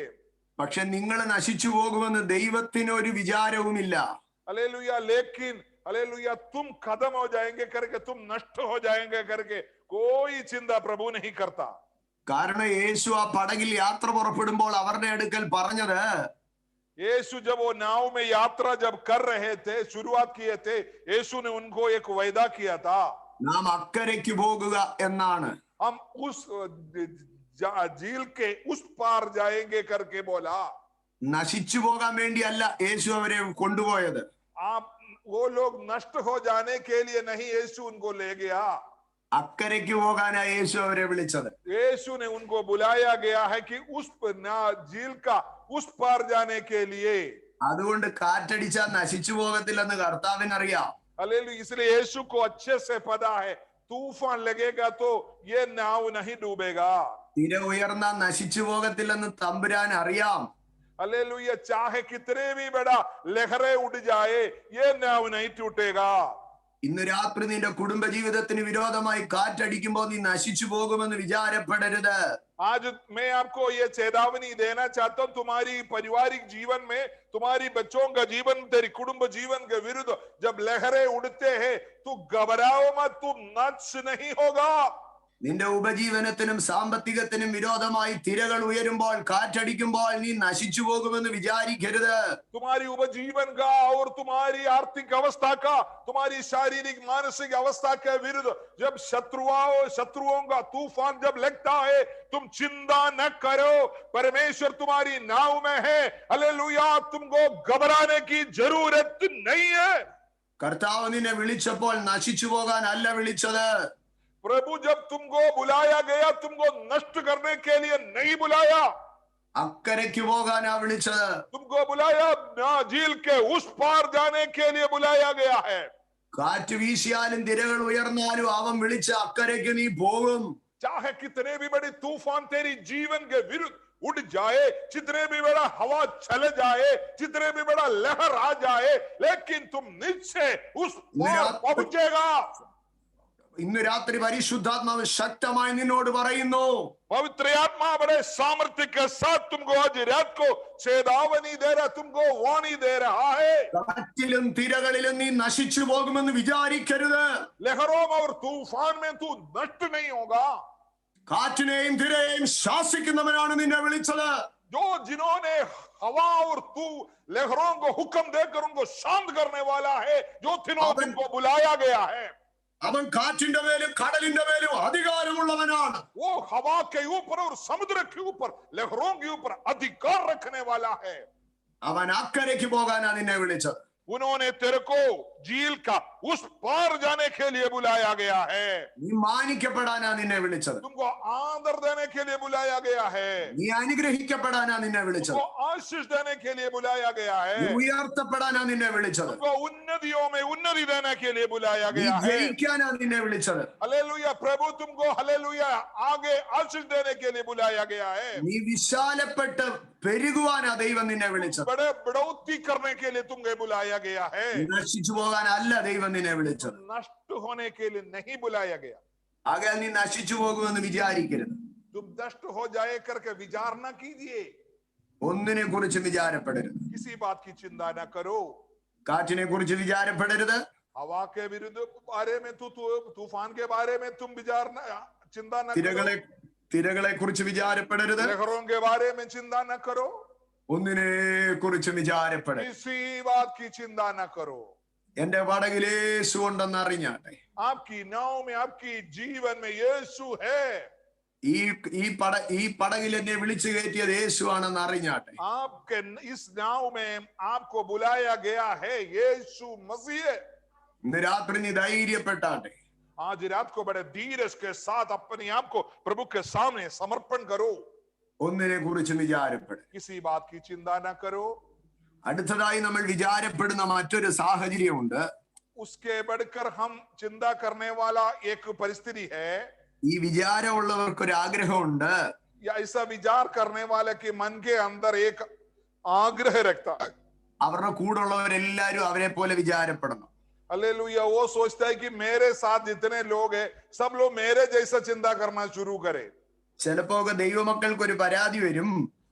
പക്ഷെ നിങ്ങൾ നശിച്ചു പോകുമെന്ന് ദൈവത്തിന് ഒരു വിചാരവുമില്ല. हालेलुया। लेकिन हालेलुया तुम खत्म हो जाएंगे करके, तुम नष्ट हो जाएंगे करके कोई चिंता प्रभु नहीं करता. കാരണം യേശു ആ പടകിൽ യാത്ര പുറപ്പെടുമ്പോൾ അവരുടെ അടുക്കൽ പറഞ്ഞത്, यीशु जब वो नाव में यात्रा जब कर रहे थे, शुरुआत किए थे, यीशु ने उनको एक वायदा किया था, നാം അക്കരയ്ക്ക് പോകുക എന്നാണ്. हम उस झील के उस पार जाएंगे करके बोला. നശിച്ചു പോകാൻ വേണ്ടിയല്ല യേശു അവരെ കൊണ്ടുപോയത്. आप वो लोग नष्ट हो जाने के लिए नहीं यीशु उनको ले गया, അക്കരയ്ക്ക് പോകാനാ യേശു അവരെ വിളിച്ചത്. यीशु ने उनको बुलाया गया है कि उस झील का उस पार जाने के लिए. അതുകൊണ്ട് കാറ്റടിച്ചാൽ നശിച്ചു പോകത്തില്ലെന്ന് കർത്താവിനറിയാം. हालेलुया। इसलिए यीशु को अच्छे से पता है तूफान लगेगा तो ये नाव नहीं डूबेगा. തിര ഉയർന്നാ നശിച്ചു പോകത്തില്ലെന്ന് തമ്പുരാൻ അറിയാം. हालेलुया। चाहे कितने भी बड़ा लहरें उड़ जाए, ये नाव नहीं टूटेगा. ഇന്ന് രാത്രി നിന്റെ കുടുംബ ജീവിതത്തിന് വിരോധമായി കാറ്റടിക്കുമ്പോൾ നീ നശിച്ചു പോകുമെന്ന് വിചാരപ്പെടരുത്. आज मैं आपको ये चेतावनी देना चाहता हूं, तुम्हारी पारिवारिक जीवन में, तुम्हारी बच्चों का जीवन, तेरी कुटुंब जीवन के विरुद्ध जब लहरें उड़ते हैं तो घबराओ मत, तुम नष्ट नहीं होगा. നിന്റെ ഉപജീവനത്തിനും സാമ്പത്തികത്തിനും വിരോധമായി തിരകൾ ഉയരുമ്പോൾ, കാറ്റടിക്കുമ്പോൾ നീ നശിച്ചു പോകുമെന്ന് വിചാരിക്കരുത്. तुम्हारी उपजीवन का और तुम्हारी आर्थिक अवस्था का, तुम्हारी शारीरिक मानसिक अवस्था के विरुद्ध जब शत्रुओं का तूफान जब लगता है, तुम चिंता न करो, परमेश्वर तुम्हारी नाव में है. हालेलुया। तुमको घबराने की जरूरत नहीं है. കർത്താവ് നിന്നെ വിളിച്ചപ്പോൾ നശിച്ചു പോകാൻ അല്ല വിളിച്ചത്. प्रभु जब तुमको बुलाया गया, तुमको नष्ट करने के लिए नहीं बुलाया, അക്കരയ്ക്ക് പോകാനാ വിളിച്ചത്. तुमको बुलाया झील के उस पार जाने के लिए बुलाया गया है. കാറ്റ് വീശിയാലും തിരകൾ ഉയർന്നാലും അവൻ വിളിച്ച അക്കരയ്ക്ക് നീ പോകും. चाहे कितने भी बड़े तूफान तेरी जीवन के विरुद्ध उड़ जाए, जितने भी बड़ा हवा चल जाए, जितने भी बड़ा लहर आ जाए, लेकिन तुम निश्चय उस पार पहुंचेगा. ഇന്ന് രാത്രി പരിശുദ്ധാത്മാവ് ശക്തമായി നിന്നോട് പറയുന്നു, पवित्र आत्मा बड़े सामर्थ्य के साथ तुमको आज रात को चेतावनी दे रहा, तुमको वाणी दे रहा है। കാറ്റിലും തിരകളിലും നീ നശിച്ചു പോകുമെന്ന് വിചാരിക്കരുത്. लहरों और तूफान में तू नष्ट नहीं होगा। കാറ്റിനെയും തിരയെയും ശാസിക്കുന്നവനാണ് നിന്നെ വിളിച്ചത്. जो जिन्होंने हवा और तू लहरों को हुक्म देकर उनको शांत करने वाला है, जो दिनों तुमको बुलाया गया है, അവൻ കാറ്റിന്റെ മേലും കടലിന്റെ മേലും അധികാരമുള്ളവനാണ്. वो हवा के ऊपर और समुद्र के ऊपर लहरों के ऊपर अधिकार रखने वाला है। അവൻ അക്കരയ്ക്ക് പോകാനാ നിന്നെ വിളിച്ചത്. उन्होंने तेरे को झील का उस पार जाने के लिए बुलाया गया है। നീ മാനിക്കപ്പെടാനാ നിന്നെ വിളിച്ചത്. तुमको आदर देने के लिए बुलाया गया है। നീ അനുഗ്രഹിക്കപ്പെടാനാ നിന്നെ വിളിച്ചത്. तुमको आशीष देने के लिए बुलाया गया है। നീ ഉയർത്തപ്പെടാനാ നിന്നെ വിളിച്ചത്. तुमको उन्नतियों में उन्नति देने के लिए बुलाया നീ गया है। ജയിക്കാനാ നിന്നെ വിളിച്ചത്. हालेलुया। प्रभु तुमको हालेलुया आगे आशीष देने के लिए बुलाया गया है। നീ വിശാലപ്പെട്ട് പെരുകുവാനാ ദൈവം നിന്നെ വിളിച്ചത്. बड़े बढ़ोतरी करने के लिए तुमको बुलाया गया है। നീ നശിച്ചു പോകാനല്ല ദൈവം നിന്നെ വിളിച്ചത്. नष्ट होने के लिए नहीं बुलाया गया। ആകയാൽ നീ നശിച്ചു പോകുമെന്ന് വിചാരിക്കരുത്. तुम नष्ट हो जाए करके विचार न कीजिए। ഒന്നിനെ കുറിച്ച് വിചാരപ്പെടരുത്. किसी बात की चिंता न करो। കാറ്റിനെ കുറിച്ച് വിചാരപ്പെടരുത്. हवा के विरुद्ध बारे में तूफान के बारे में तुम विचार न चिंता न करो। തിരകളെ കുറിച്ച് വിചാരപ്പെടരുത്. लहरों के बारे में चिंता न करो। ഒന്നിനെ കുറിച്ച് വിചാരപ്പെടരുത്. किसी बात की चिंता न करो। എന്റെ പടകിൽ യേശു ഉണ്ടെന്ന് അറിഞ്ഞാട്ടെ. आपकी नाव में आपकी जीवन में यीशु है। ഈ പടകിൽ എന്നെ വിളിച്ചു കയറ്റിയത് യേശു ആണെന്ന് അറിഞ്ഞാട്ടെ. आपके इस नाव में आपको बुलाया गया है यीशु मसीह। ഇന്ന് രാത്രി നീ ധൈര്യപ്പെട്ടാട്ടെ. आज रात को बड़े धीरज के साथ अपने आप को प्रभु के सामने समर्पण करो। ഒന്നിനെ കുറിച്ച് വിചാരപ്പെടും. किसी बात की चिंता न करो। അടുത്തതായി നമ്മൾ വിചാരപ്പെടുന്ന മറ്റൊരു സാഹചര്യമുണ്ട്. उसके बढ़कर हम चिंता करने वाला एक परिस्थिति है। ഈ വിചാരമുള്ളവർക്കൊരു ആഗ്രഹമുണ്ട്. या ऐसा विचार करने वाले के मन के अंदर एक आग्रह रखता है। അവരുടെ കൂടുള്ളവരെല്ലാരും അവരെ പോലെ വിചാരപ്പെടണം. हालेलुया। वो सोचता है कि मेरे साथ जितने लोग हैं सब लोग मेरे जैसा चिंता करना शुरू करें। ചിലപ്പോ ദൈവമക്കൾക്ക് ഒരു പരാതി വരും.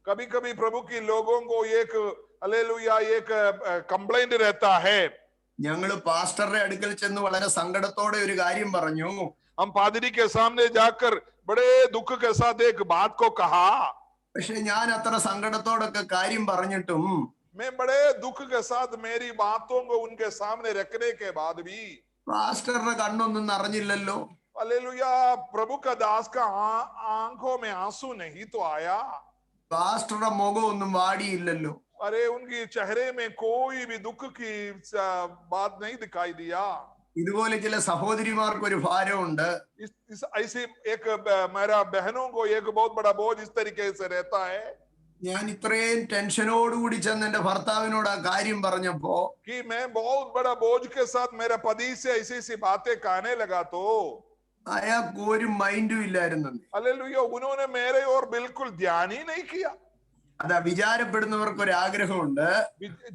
कभी कभी प्रभु की लोगों को एक हालेलुया एक कंप्लेंट रहता है। ഞങ്ങള് പാസ്റ്ററുടെ അടുക്കൽ ചെന്ന് വളരെ സങ്കടത്തോടെ ഒരു കാര്യം പറഞ്ഞു. हम पादरी के सामने जाकर बड़े दुख के साथ एक बात को कहा। പക്ഷെ ഞാൻ അത്ര സങ്കടത്തോടൊക്കെ കാര്യം പറഞ്ഞിട്ടും मैं बड़े दुख के साथ मेरी बातों को उनके सामने रखने के बाद भी പാസ്റ്ററുടെ കണ്ണൊന്നും നിറഞ്ഞില്ലല്ലോ. हालेलुया प्रभु का दास का आंखों में आंसू नहीं तो आया। പാസ്റ്ററുടെ മുഖം ഒന്നും വാടിയില്ലല്ലോ. अरे उनकी चेहरे में कोई भी दुख की बात नहीं दिखाई दिया। ഇതുപോലെ ചില സഹോദരിമാർക്ക് ഒരു ഭാരമുണ്ട്. ऐसे एक मेरा बहनों को एक बहुत बड़ा बोझ इस तरीके से रहता है ഞാൻ ഇത്രയും ടെൻഷനോടുകൂടി ചെന്ന് എന്റെ ഭർത്താവിനോട് ആ കാര്യം പറഞ്ഞപ്പോ कि मैं बहुत बड़ा बोझ के साथ मेरा पति से ऐसी ऐसी बातें कहने लगा तो അയാൾക്ക് ഒരു മൈൻഡും ഇല്ലായിരുന്നു. हालेलुया उन्होंने मेरे और बिल्कुल ध्यान ही नहीं किया। അതാ വിചാരപ്പെടുന്നവർക്ക് ഒരു ആഗ്രഹമുണ്ട്.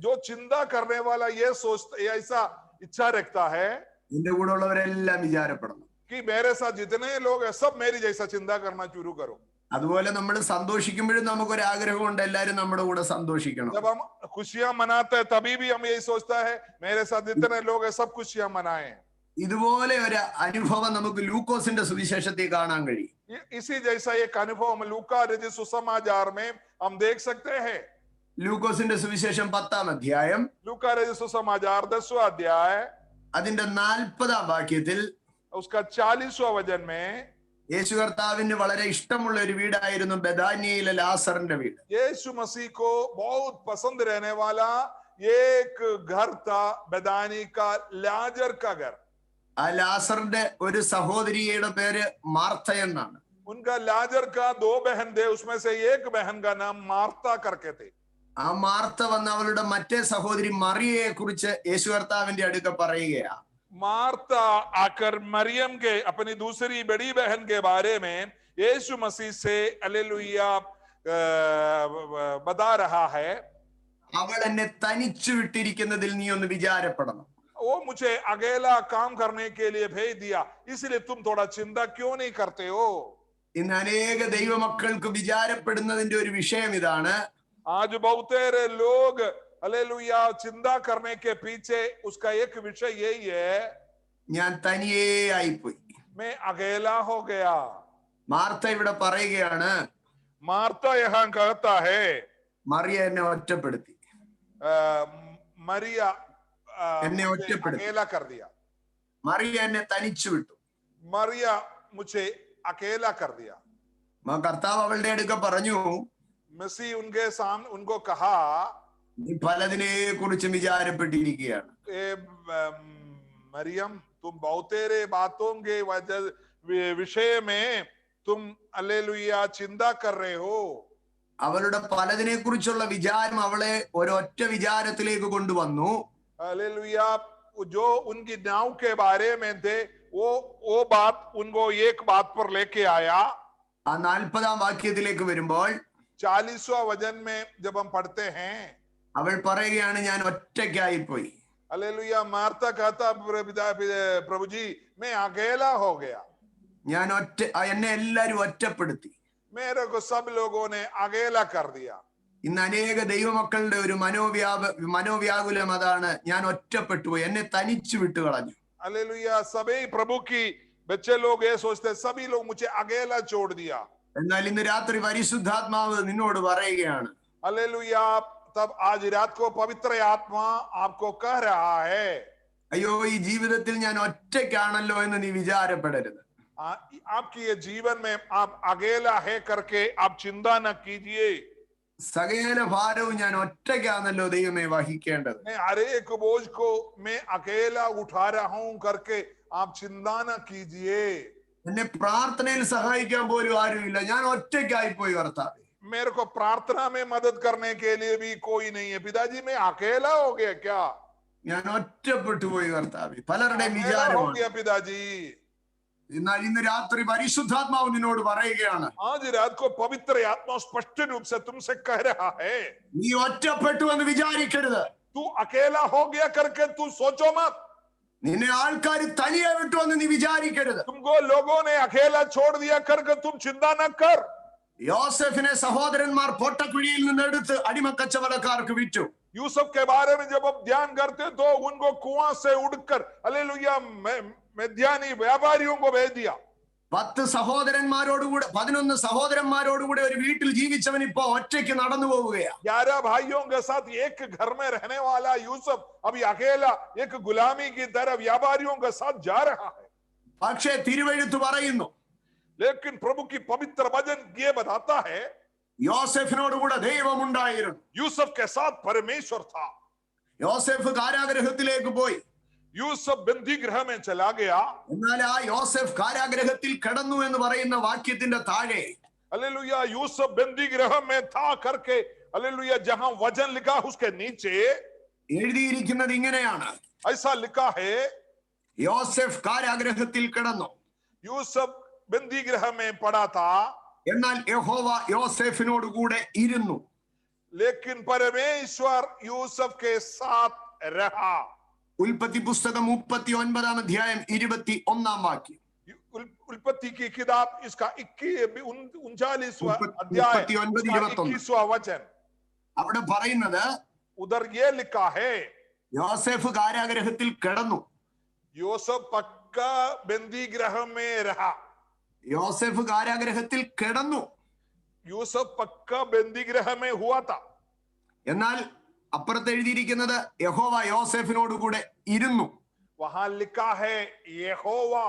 जो चिंता करने वाला ये सोचता ऐसा इच्छा रखता है എന്റെ കൂടെ ഉള്ളവരെല്ലാം വിചാരപ്പെടണം. कि मेरे साथ जितने लोग हैं सब मेरी जैसा चिंता करना शुरू करो। അതുപോലെ നമ്മൾ സന്തോഷിക്കുമ്പോഴും നമുക്കൊരു ആഗ്രഹമുണ്ട് എല്ലാരും നമ്മുടെ കൂടെ സന്തോഷിക്കണം. जब हम खुशियां मनाते हैं तभी भी हम यही सोचता है मेरे साथ जितने लोग हैं सब खुशियां मनाएं। ഇതുപോലെ ഒരു അനുഭവം നമുക്ക് ലൂക്കോസിന്റെ സുവിശേഷത്തിൽ കാണാൻ കഴിയും. इसी जैसा एक अनुभव हम लूका रचित सुसमाचार में हम देख सकते हैं। ലൂക്കോസിന്റെ സുവിശേഷം 10-ാം അധ്യായം लूका रचित सुसमाचार 10वां अध्याय അതിന്റെ 40-ാം വാക്യത്തിൽ उसका 40वां वचन में യേശു കർത്താവിന് വളരെ ഇഷ്ടമുള്ള ഒരു വീടായിരുന്നു ബെഥാനിയയിലെ ലാസറിന്റെ വീട്. यीशु मसीह को बहुत पसंद रहने वाला एक घर था बेदानी का लाजर का घर। ആ ലാസറിന്റെ ഒരു സഹോദരിയുടെ പേര് മാർത്ത എന്നാണ്. उनका लाजर का 2 बहन थे उसमें से एक बहन का नाम मार्ता करके थे। ആ മാർത്ത വന്ന് അവളുടെ മറ്റേ സഹോദരി മറിയയെ കുറിച്ച് യേശു കർത്താവിന്റെ അടുക്ക പറയുകയാ. मार्ता आकर मरियम के अपनी दूसरी बड़ी बहन के बारे में यीशु मसीह से हालेलुया बता रहा है അവൾ എന്നെ തനിച്ചു വിട്ടിരിക്കുന്നതിൽ നീ ഒന്ന് വിചാരപ്പെടണം. वो मुझे अकेला काम करने के लिए भेज दिया, इसलिए तुम थोड़ा चिंता क्यों नहीं करते हो? ഇന്ന് അനേക ദൈവമക്കൾക്ക് വിചാരപ്പെടുന്നതിന്റെ ഒരു വിഷയം ഇതാണ്. आज बहुतेरे लोग हालेलुया चिंता करने के पीछे उसका एक विषय यही है, ഞാൻ തനിയേ ആയിപ്പോയി. मैं अकेला हो गया. മാർത്ത ഇവിടെ പറയുകയാണ്, मार्ता यहाँ कहता है മറിയ എന്നെ ഒറ്റപ്പെടുത്തി, मरिया എന്നെ मुझे ഒറ്റപ്പെടുത്തി, अकेला कर दिया. മറിയ എന്നെ തനിച്ചു വിട്ടു. मरिया मुझे अकेला कर दिया. കർത്താവ് അവളുടെ അടുക്ക പറഞ്ഞു, मसीह उनके सामने उनको कहा, നീ പലതിനെ കുറിച്ച് വിചാരപ്പെട്ടിരിക്കുകയാണ്. मरियम तुम बहुतेरे बातों के विषय में तुम हालेलुया चिंता कर रहे हो. അവളുടെ പലതിനെ കുറിച്ചുള്ള വിചാരം അവളെ ഒരൊറ്റ വിചാരത്തിലേക്ക് കൊണ്ടുവന്നു. हालेलुया जो उनकी नाव के बारे में थे वो बात उनको एक बात पर लेके आया. ആ 40-ാം വാക്യത്തിലേക്ക് വരുമ്പോൾ 40वां वचन में जब हम पढ़ते हैं, അവൾ പറയുകയാണ്, ഞാൻ ഒറ്റയ്ക്കായിപ്പോയി. हालेलुया मार्ता कहता, प्रभु जी मैं अकेला हो गया, ഞാൻ എന്നെ എല്ലാരും ഒറ്റപ്പെടുത്തി. मेरे को सब लोगों ने अकेला कर दिया. ഇന്ന് അനേക ദൈവമക്കളുടെ ഒരു മനോവ്യാകുലം അതാണ്, ഞാൻ ഒറ്റപ്പെട്ടു പോയി, എന്നെ തനിച്ചു വിട്ടു കളഞ്ഞു. हालेलुया सभी प्रभु की बच्चे लोग ये सोचते, सभी लोग मुझे अकेला छोड़ दिया. എന്നാൽ ഇന്ന് രാത്രി പരിശുദ്ധാത്മാവ് നിന്നോട് പറയുകയാണ്, हालेलुया तब आज रात को पवित्र आत्मा आपको कह रहा है, അയ്യോ ഈ ജീവിതത്തിൽ ഞാൻ ഒറ്റയ്ക്കാണല്ലോ എന്ന് നീ വിചാരപ്പെടരുത്. आपकी ये जीवन में आप अकेला है करके आप चिंता न कीजिए. സകല ഭാരവും ഞാൻ ഒറ്റയ്ക്കാണല്ലോ ദൈവമേ വഹിക്കേണ്ടത്. मैं हर एक बोझ को मैं अकेला उठा रहा हूं करके आप चिंता न कीजिए. എന്നെ പ്രാർത്ഥനയിൽ സഹായിക്കാൻ പോലും ആരുമില്ല, ഞാൻ ഒറ്റയ്ക്കായി പോയി കർത്താവേ. मेरे को प्रार्थना में मदद करने के लिए भी कोई नहीं है. पिताजी मैं अकेला हो गया क्या? ഞാൻ ഒറ്റപ്പെട്ടു പോയി കർത്താവേ. പലരുടെയും अकेला हो വിചാരമാണ്. गया पिताजी. എന്നാൽ ഇന്ന് രാത്രി പരിശുദ്ധാത്മാവ് നിന്നോട് പറയുകയാണ്, आज रात को पवित्र आत्मा स्पष्ट रूप से तुमसे कह रहा है, നീ ഒറ്റപ്പെട്ടു എന്ന് വിചാരിക്കരുത്. तू अकेला हो गया करके तू सोचो मत. നിന്നെ ആൾക്കാർ തനിയെ വിട്ടു എന്ന് നീ വിചാരിക്കരുത്. तुमको लोगों ने अकेला छोड़ दिया करके तुम चिंता न कर. യോസെഫിനെ സഹോദരന്മാർ പൊട്ടക്കുഴിയിൽ നിന്ന് എടുത്ത് അടിമക്കച്ചവടക്കാർക്ക് വിറ്റു. यूसुफ के बारे में जब आप ध्यान करते तो उनको कुआं से उड़कर हालेलुया मिद्यानी व्यापारियों को भेज दिया. 11 സഹോദരന്മാരോടുകൂടെ ഒരു വീട്ടിൽ ജീവിച്ചവൻ ഇപ്പോ ഒറ്റയ്ക്ക് നടന്നു പോവുകയാണ്. 11 भाइयों के साथ एक घर में रहने वाला यूसुफ अभी अकेला एक गुलामी की तरह व्यापारियों के साथ जा रहा है. പക്ഷേ തിരുവെഴുത്ത് പറയുന്നു, लेकिन प्रभु की पवित्र वचन ये बताता है, യോസെഫിനോടുകൂടെ ദൈവമുണ്ടായിരുന്നു. यूसुफ के साथ परमेश्वर था. യോസെഫ് കാരാഗ്രഹത്തിലേക്ക് പോയി. यूसुफ बंदी गृह में चला गया. എന്നാൽ ആ യോസെഫ് കാരാഗ്രഹത്തിൽ കിടന്നു എന്ന് പറയുന്ന വാക്യത്തിന്റെ താഴെ हालेलुया यूसुफ बंदी गृह में था करके हालेलुया जहां वचन लिखा उसके नीचे എഴുതിയിരിക്കുന്നത് ഇങ്ങനെയാണ്, ऐसा लिखा है, യോസെഫ് കാരാഗ്രഹത്തിൽ കിടന്നു, यूसुफ बंदी गृह में पड़ा था, എന്നാൽ യഹോവ യോസെഫിനോടുകൂടെ ഇരുന്നു. लेकिन परमेश्वर यूसुफ के साथ रहा. ഉൽപ്പത്തി പുസ്തകം 39-ാം അധ്യായം 21-ാം വാക്യം. उल्पत्ति की किताब इसका 39वां अध्याय 21वां वचन. അവിടെ പറയുന്നത്, उधर ये लिखा है, യോസെഫ് കാരാഗ്രഹത്തിൽ കിടന്നു. यूसुफ पक्का बंदी गृह में रहा. യോസെഫ് കാരാഗ്രഹത്തിൽ കിടന്നു. यूसुफ पक्का बंदी गृह में हुआ था. എന്നാൽ അപ്പുറത്ത് എഴുതിയിരിക്കുന്നത് യഹോവ യോസെഫിനോടുകൂടെ ഇരുന്നു. वहां लिखा है यहोवा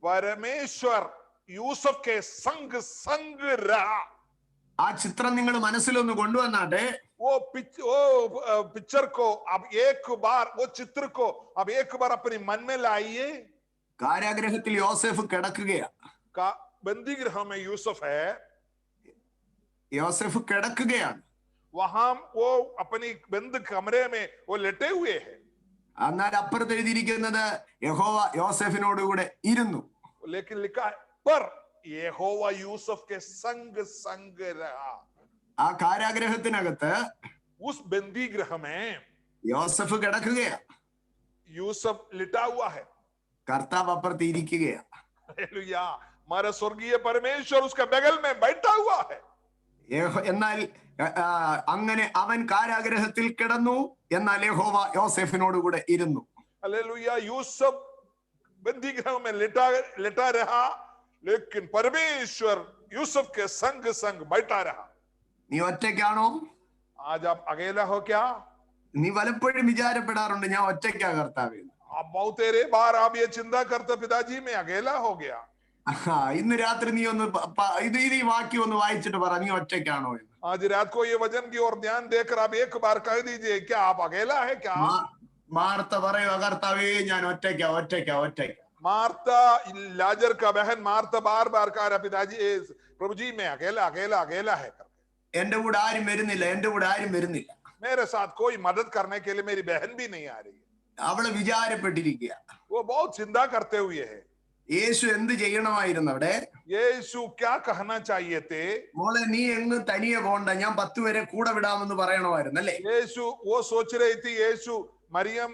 परमेश्वर यूसुफ के संग संग रहा. ആ ചിത്രം നിങ്ങൾ മനസ്സിലൊന്ന് കൊണ്ടുവന്നാട്ടെ. वो पिक्चर को अब एक बार वो चित्र को अब एक बार अपने मन में लाइए. കാരാഗ്രഹത്തിൽ യോസെഫ് കിടക്കുകയാണ്. बंदी गृह में यूसुफ है, യോസെഫ് കിടക്കുകയാണ്. वहां वो अपनी बंद कमरे में वो लेटे हुए हैं. എന്നാൽ അപ്പുറത്ത് എഴുതിയിരിക്കുന്നത് യഹോവ യോസെഫിനോടുകൂടെ ഇരുന്നു. लेकिन लिखा है पर यहोवा यूसुफ के संग संग रहा. ആ കാരാഗ്രഹത്തിനകത്ത് उस बंदी गृह में യോസെഫ് കിടക്കുകയാണ്. यूसुफ लिटा हुआ है। കർത്താവ് അപ്പുറത്ത് ഇരിക്കുകയാ. हालेलुया, हमारा स्वर्गीय परमेश्वर उसके बगल में बैठा हुआ है। എന്നാൽ അങ്ങനെ അവൻ കാരാഗ്രഹത്തിൽ കിടന്നു, എന്നാൽ യഹോവ യോസേഫിനോട് കൂടെ ഇരുന്നു. हालेलुया, यूसुफ बंदी गृह में लेटा रहा, लेकिन परमेश्वर यूसुफ के संग संग बैठा रहा। നീ ഒറ്റയ്ക്കാണോ? आज आप अकेला हो क्या? നീ പലപ്പോഴും വിചാരപ്പെടാറുണ്ട് ഞാൻ ഒറ്റയ്ക്കാ കർത്താവേ. आप बहुत तेरे बार आप ये चिंता करते पिताजी मैं अकेला हो गया। ഇന്ന് രാത്രി നീ ഒന്ന് ഇത് ഈ വാക്യം ഒന്ന് വായിച്ചിട്ട് പറ, നീ ഒറ്റയ്ക്കാണോ എന്ന്. आज रात को ये वचन की ओर ध्यान देकर आप एक बार कह दीजिए, क्या आप अकेला है क्या? മാർത്ത പറയുക, കർത്താവേ ഞാൻ ഒറ്റയ്ക്കാ ഒറ്റയ്ക്കാ ഒറ്റയ്ക്കാ. मार्ता, लाजर का बहन मार्ता बार बार कह रहा पिताजी प्रभु जी मैं अकेला अकेला अकेला है करके। എന്റെ കൂടെ ആരും വരുന്നില്ല, എന്റെ കൂടെ ആരും വരുന്നില്ല. मेरे साथ कोई मदद करने के लिए मेरी बहन भी नहीं आ रही है। അവള് വിചാരപ്പെട്ടിരിക്കുക. वो बहुत चिंता करते हुए है। യേശു എന്ത് ചെയ്യണമായിരുന്നു അവിടെ? यीशु क्या कहना चाहिए थे? മോളെ നീ എങ്ങ് തനിയെ പോണ്ട, ഞാൻ 10 പേരെ കൂടെ വിടാമെന്ന് പറയണമായിരുന്നു അല്ലേ? यीशु वो सोच रही थी, यीशु मरियम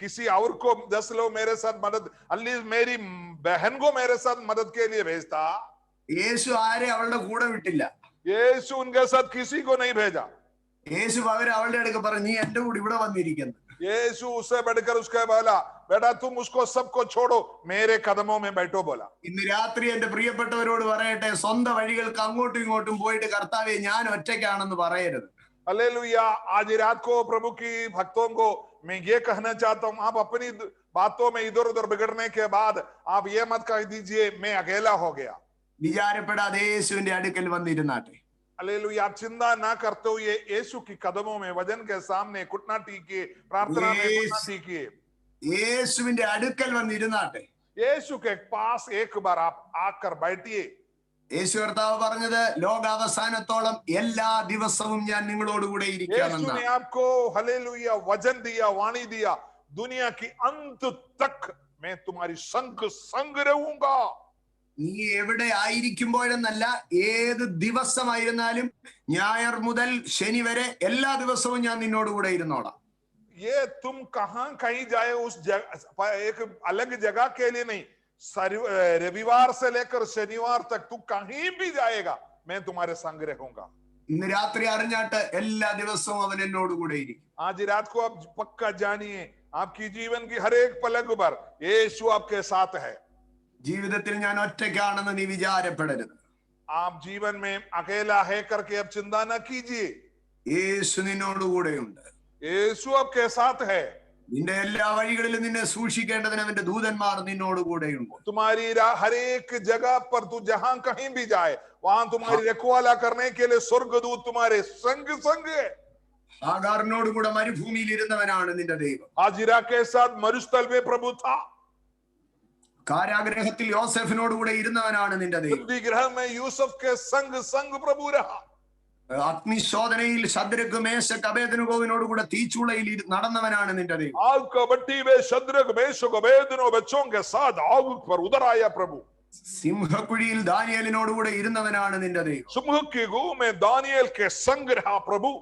किसी और को 10 लोग मेरे साथ मदद, अल्ली मेरी बहन को मेरे साथ मदद के लिए भेजता। യേശു ആരെ അവളുടെ കൂടെ വിട്ടില്ല. यीशु उनके साथ किसी को नहीं भेजा। യേശു പകരം അവളുടെ അടുക്ക പറഞ്ഞു, നീ എന്റെ കൂടെ ഇവിടെ വന്നിരിക്കുന്നു. यीशु उससे बढ़कर उसके बोला, बेटा तुम उसको सबको छोड़ो, मेरे कदमों में बैठो बोला। ഇന്ന് രാത്രി എന്റെ പ്രിയപ്പെട്ടവരോട് പറയട്ടെ, സ്വന്തം വഴികൾക്ക് അങ്ങോട്ടും ഇങ്ങോട്ടും പോയിട്ട് കർത്താവേ ഞാൻ ഒറ്റയ്ക്കാണെന്ന് പറയരുത്. हालेलुया, आज रात को प्रभु की भक्तों को मैं ये कहना चाहता हूँ, आप अपनी बातों में इधर उधर बिगड़ने के बाद आप ये मत कह दीजिए मैं अकेला हो गया। വിചാരപ്പെടാതെ യേശുവിന്റെ അടുക്കൽ വന്നിരുന്നാട്ടെ. हालेलुया, आप चिंता ना करते हुए यीशु की कदमों में, वजन के सामने घुटना टीकिए, प्रार्थना में घुटना टीकिए। യേശുവിന്റെ അടുക്കൽ വന്നിരുന്നാട്ടെ. यीशु के पास एक बार आप आकर बैठिए। യേശു കർത്താവ് പറഞ്ഞത്, ലോകാവസാനത്തോളം എല്ലാ ദിവസവും ഞാൻ നിങ്ങളോടുകൂടെ यीशु ഇരിക്കാമെന്നാണ്. ने आपको हालेलुया वजन दिया, वाणी दिया, दुनिया की अंत तक मैं तुम्हारी संग संग रहूंगा। നീ എവിടെ ആയിരിക്കുമ്പോഴെന്നല്ല, ഏത് ദിവസമായിരുന്നാലും ഞായർ മുതൽ ശനി വരെ എല്ലാ ദിവസവും ഞാൻ നിന്നോടുകൂടെ ഇരുന്നോളാം. ये तुम कहां कहीं जाए उस एक अलग जगह के लिए नहीं, रविवार से लेकर शनिवार तक तू कहीं भी जाएगा मैं तुम्हारे संग रहूंगा। ഇന്ന് രാത്രി അറിഞ്ഞാട്ട് എല്ലാ ദിവസവും അവൻ എന്നോടുകൂടെ ഇരിക്കും. आज रात को आप पक्का जानिए, आपकी जीवन की हर एक पलक पर यीशु आपके साथ है। ജീവിതത്തിൽ ഞാൻ ഒറ്റയ്ക്കാണെന്ന് നീ വിചാരപ്പെടരുത്. आप जीवन में अकेला है करके अब चिंता न कीजिए, യേശു നിന്നോടുകൂടെയുണ്ട്. यीशु आपके साथ है। നിന്റെ എല്ലാ വഴികളിലും നിന്നെ സൂക്ഷിക്കേണ്ടതിന് അവന്റെ ദൂതന്മാർ നിന്നോടുകൂടെയുണ്ട്. तुम्हारी हर एक जगह पर तू जहां कहीं भी जाए वहां तुम्हारी रखवाला करने के लिए स्वर्गदूत तुम्हारे संग संग है। ഹാഗാറിനോടുകൂടെ മരുഭൂമിയിൽ ഇരുന്നവനാണ് നിന്റെ ദൈവം. हाजिरा के साथ मरुस्थल में प्रभु था। കാരാഗ്രഹത്തിൽ യോസെഫിനോടുകൂടെ ഇരുന്നവനാണ് നിന്റെ ദൈവം. बंदी गृह में यूसुफ के संग संग प्रभु रहा। അഗ്നിശോധനയിൽ ശദ്രക്ക് മേശക്ക് അബേദ്നെഗോവിനോടുകൂടെ തീച്ചൂളയിൽ നടന്നവനാണ് നിന്റെ ദൈവം. आग का भट्टी में शद्रक मेशक अबेदनो बच्चों के साथ आग पर उतर आया प्रभु। സിംഹക്കുഴിയിൽ ദാനിയേലിനോടുകൂടെ ഇരുന്നവനാണ് നിന്റെ ദൈവം. सिंह की गुह में दानियल के संग रहा प्रभु।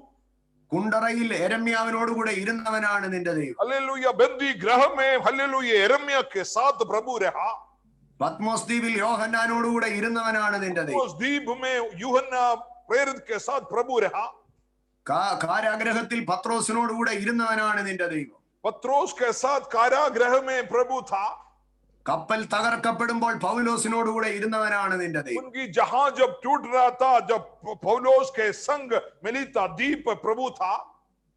കുണ്ടറയിൽ യെരമ്യാവിനോടുകൂടെ ഇരുന്നവനാണ് നിന്റെ ദൈവം. हालेलुया, बंदी गृह में हालेलुया यिर्मयाह के साथ प्रभु रहा। പത്മോസ് ദ്വീപിൽ യോഹന്നാനോടുകൂടെ ഇരുന്നവനാണ് നിന്റെ ദൈവം. उस द्वीप में यूहन्ना प्रेरित के साथ प्रभु रहा। കാരാഗ്രഹത്തിൽ പത്രോസിനോടുകൂടെ ഇരുന്നവനാണ് നിന്റെ ദൈവം. पत्रोस के साथ कारागृह में प्रभु था। കപ്പൽ തകർക്കപ്പെടുമ്പോൾ പൗലോസിനോടുകൂടെ ഇരുന്നവനാണ് നിന്റെ ദൈവം. उनकी जहाज जब टूट रहा था, जब पौलोस के संग मिलिता द्वीप प्रभु था।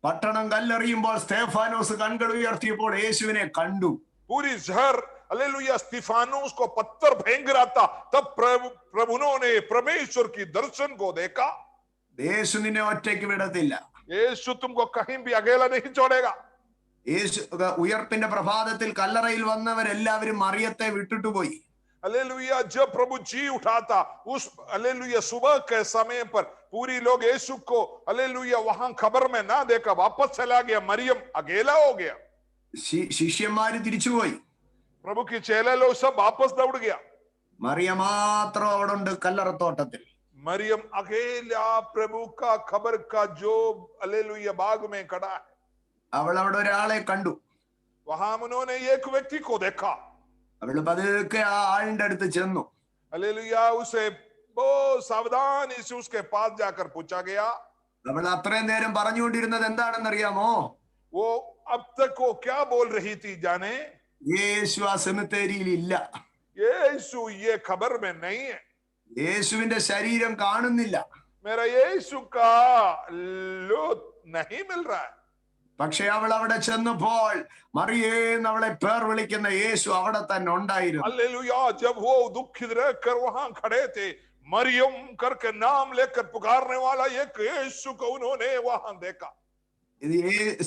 പട്ടണം കല്ലെറിയുമ്പോൾ സ്തേഫാനോസ് കൺകൾ ഉയർത്തിയപ്പോൾ യേശുവിനെ കണ്ടു. पूरी शहर हालेलुया स्तिफानोस को पत्थर फेंक रहा था, तब प्रभु ने परमेश्वर की दर्शन को देखा। യേശു നിന്നെ ഒറ്റയ്ക്ക് വിടത്തില്ല. यीशु तुमको कहीं भी अकेला नहीं छोड़ेगा। യേശു ഉയർപ്പിന്റെ പ്രഭാതത്തിൽ കല്ലറയിൽ വന്നവരെല്ലാവരും മറിയത്തെ വിട്ടിട്ട് പോയി. हालेलुया, जब प्रभु जी उठा था उस हालेलुया सुबह के समय पर पूरी लोग यीशु को हालेलुया वहां खबर में ना देखा, वापस चला गया। मरियम अकेला हो गया। ശിഷ്യന്മാര് തിരിച്ചുപോയി. प्रभु की चेले लोग सब वापस दौड़ गया। മറിയ മാത്രം അവിടെ ഉണ്ട് കല്ലറത്തോട്ടത്തിൽ. मरियम अकेला प्रभु का खबर का जो हालेलुया बाग में खड़ा है। അവൾ അവിടെ ഒരാളെ കണ്ടു. वहां उन्होंने एक व्यक्ति को देखा, അവള് പതുക്കെ ആ ആളിന്റെ അടുത്ത് ചെന്നു. हालेलुया, उसे बहुत सावधानी से उसके पास जाकर पूछा गया. അവൾ അത്രയും നേരം പറഞ്ഞുകൊണ്ടിരുന്നത് എന്താണെന്നറിയാമോ? वो अब तक वो क्या बोल रही थी जाने? യേശു ആ സെമിത്തേരിയിൽ ഇല്ല. यीशु ये खबर में नहीं है, യേശുവിന്റെ ശരീരം കാണുന്നില്ല. मेरा यीशु का लूत नहीं मिल रहा है. പക്ഷെ അവൾ അവിടെ ചെന്നപ്പോൾ മറിയേന്ന് അവളെ പേർ വിളിക്കുന്ന യേശു അവിടെ തന്നെ ഉണ്ടായിരുന്നു. हालेलुया, जब वो दुखित रहकर वहां खड़े थे, मरियम करके नाम लेकर पुकारने वाला एक यीशु को उन्होंने वहां देखा. ഇത്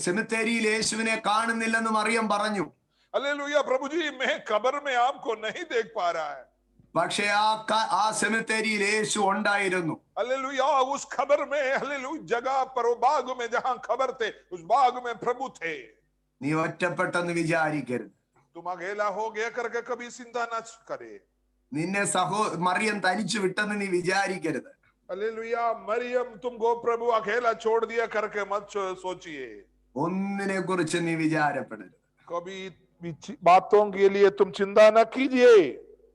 സെമിത്തേരിയിൽ യേശുവിനെ കാണുന്നില്ലെന്ന് മറിയം പറഞ്ഞു. हालेलुया, प्रभु जी मैं खबर में आपको नहीं देख पा रहा है. പക്ഷെ ആ സെമിത്തേരിയിൽ യേശു ഉണ്ടായിരുന്നു. हालेलुया, उस खबर में, हालेलुया, जगह पर, वो बाग में जहां खबर थे, उस बाग में प्रभु थे. നീ ഒറ്റപ്പെട്ടെന്ന് വിചാരിക്കരുത്. तुम अकेला हो गया करके कभी चिंता न करे. നിന്നെ മറിയം തനിച്ചു വിട്ടെന്ന് നീ വിചാരിക്കരുത്. हालेलुया, मरियम तुमको प्रभु अकेला छोड़ दिया करके मत सोचिए. ഒന്നിനെ കുറിച്ച് നീ വിചാരപ്പെടരുത്. कभी बातों के लिए तुम चिंता न कीजिए.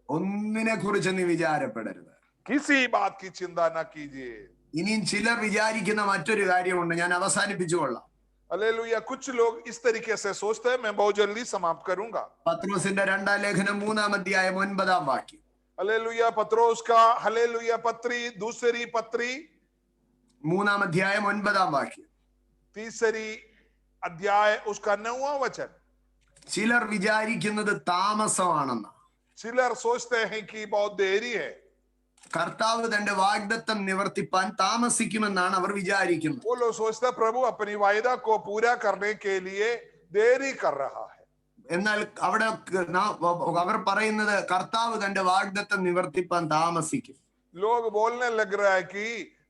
ഒന്നിനെ കുറിച്ച് നീ വിചാരപ്പെടരുത്. किसी बात की चिंता न कीजिए. ഇനിയും ചിലർ വിചാരിക്കുന്ന മറ്റൊരു കാര്യമുണ്ട്, ഞാൻ അവസാനിപ്പിച്ചു കൊള്ളാം. हालेलुया, कुछ लोग इस तरीके से सोचते हैं, मैं बहुत जल्दी समाप्त करूंगा. പത്രോസിന്റെ 2-ാം ലേഖനം 3-ാം അധ്യായം 9-ാം വാക്യം. हालेलुया, पत्रोस का, हालेलुया, पत्री, दूसरी पत्री 3-ാം അധ്യായം 9-ാം വാക്യം. तीसरी अध्याय उसका 9वां वचन. ചിലർ വിചാരിക്കുന്നത് താമസമാണെന്ന്. चिलर सोचते हैं कि बहुत देरी है. കർത്താവ് തന്റെ വാഗ്ദത്തം നിവർത്തിപ്പാൻ താമസിക്കുമെന്നാണ് അവർ വിചാരിക്കുന്നത്. वो लोग सोचते हैं प्रभु अपनी वायदा को पूरा करने के लिए देरी कर रहा है. എന്നാൽ അവിടെ അവർ പറയുന്നത് കർത്താവ് തന്റെ വാഗ്ദത്തം നിവർത്തിപ്പാൻ താമസിക്കും. लोग बोलने लग रहा है कि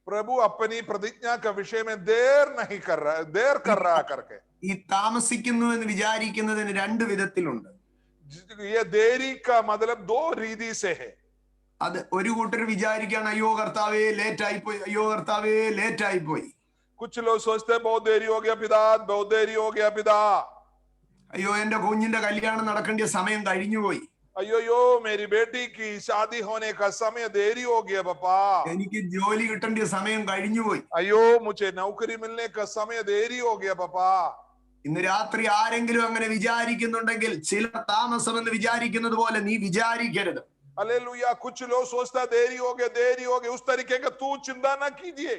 प्रभु अपनी प्रतिज्ञा का विषय में देर नहीं कर रहा है, देर कर रहा करके. ഈ താമസിക്കുന്നു എന്ന് വിചാരിക്കുന്നതിന് 2 വിധത്തിലുണ്ട്. ये देरी का मतलब 2 रीति से है. അത് ഒരു കൂട്ടർ വിചാരിക്കുകയാണ്, അയ്യോ കർത്താവേ ലേറ്റ് ആയിപ്പോയി, അയ്യോ കർത്താവേ ലേറ്റ് ആയിപ്പോയി. कुछ लोग सोचते हैं बहुत देरी हो गया पिता, बहुत देरी हो गया पिता. അയ്യോ എന്റെ കുഞ്ഞിന്റെ കല്യാണം നടക്കേണ്ട സമയം കഴിഞ്ഞുപോയി. अयो मेरी बेटी की शादी होने का समय देरी हो गया पापा. എനിക്ക് ജോലി കിട്ടേണ്ട സമയം കഴിഞ്ഞുപോയി. अयो मुझे नौकरी मिलने का समय देरी हो गया पापा. ഇന്ന് രാത്രി ആരെങ്കിലും അങ്ങനെ വിചാരിക്കുന്നുണ്ടെങ്കിൽ ചിലർ താമസമെന്ന് വിചാരിക്കുന്നത് പോലെ നീ വിചാരിക്കരുത്. हालेलुया, कुछ लोग सोचता देरी हो गया, देरी हो गया, उस तरीके का तू चिंता ना कीजिए.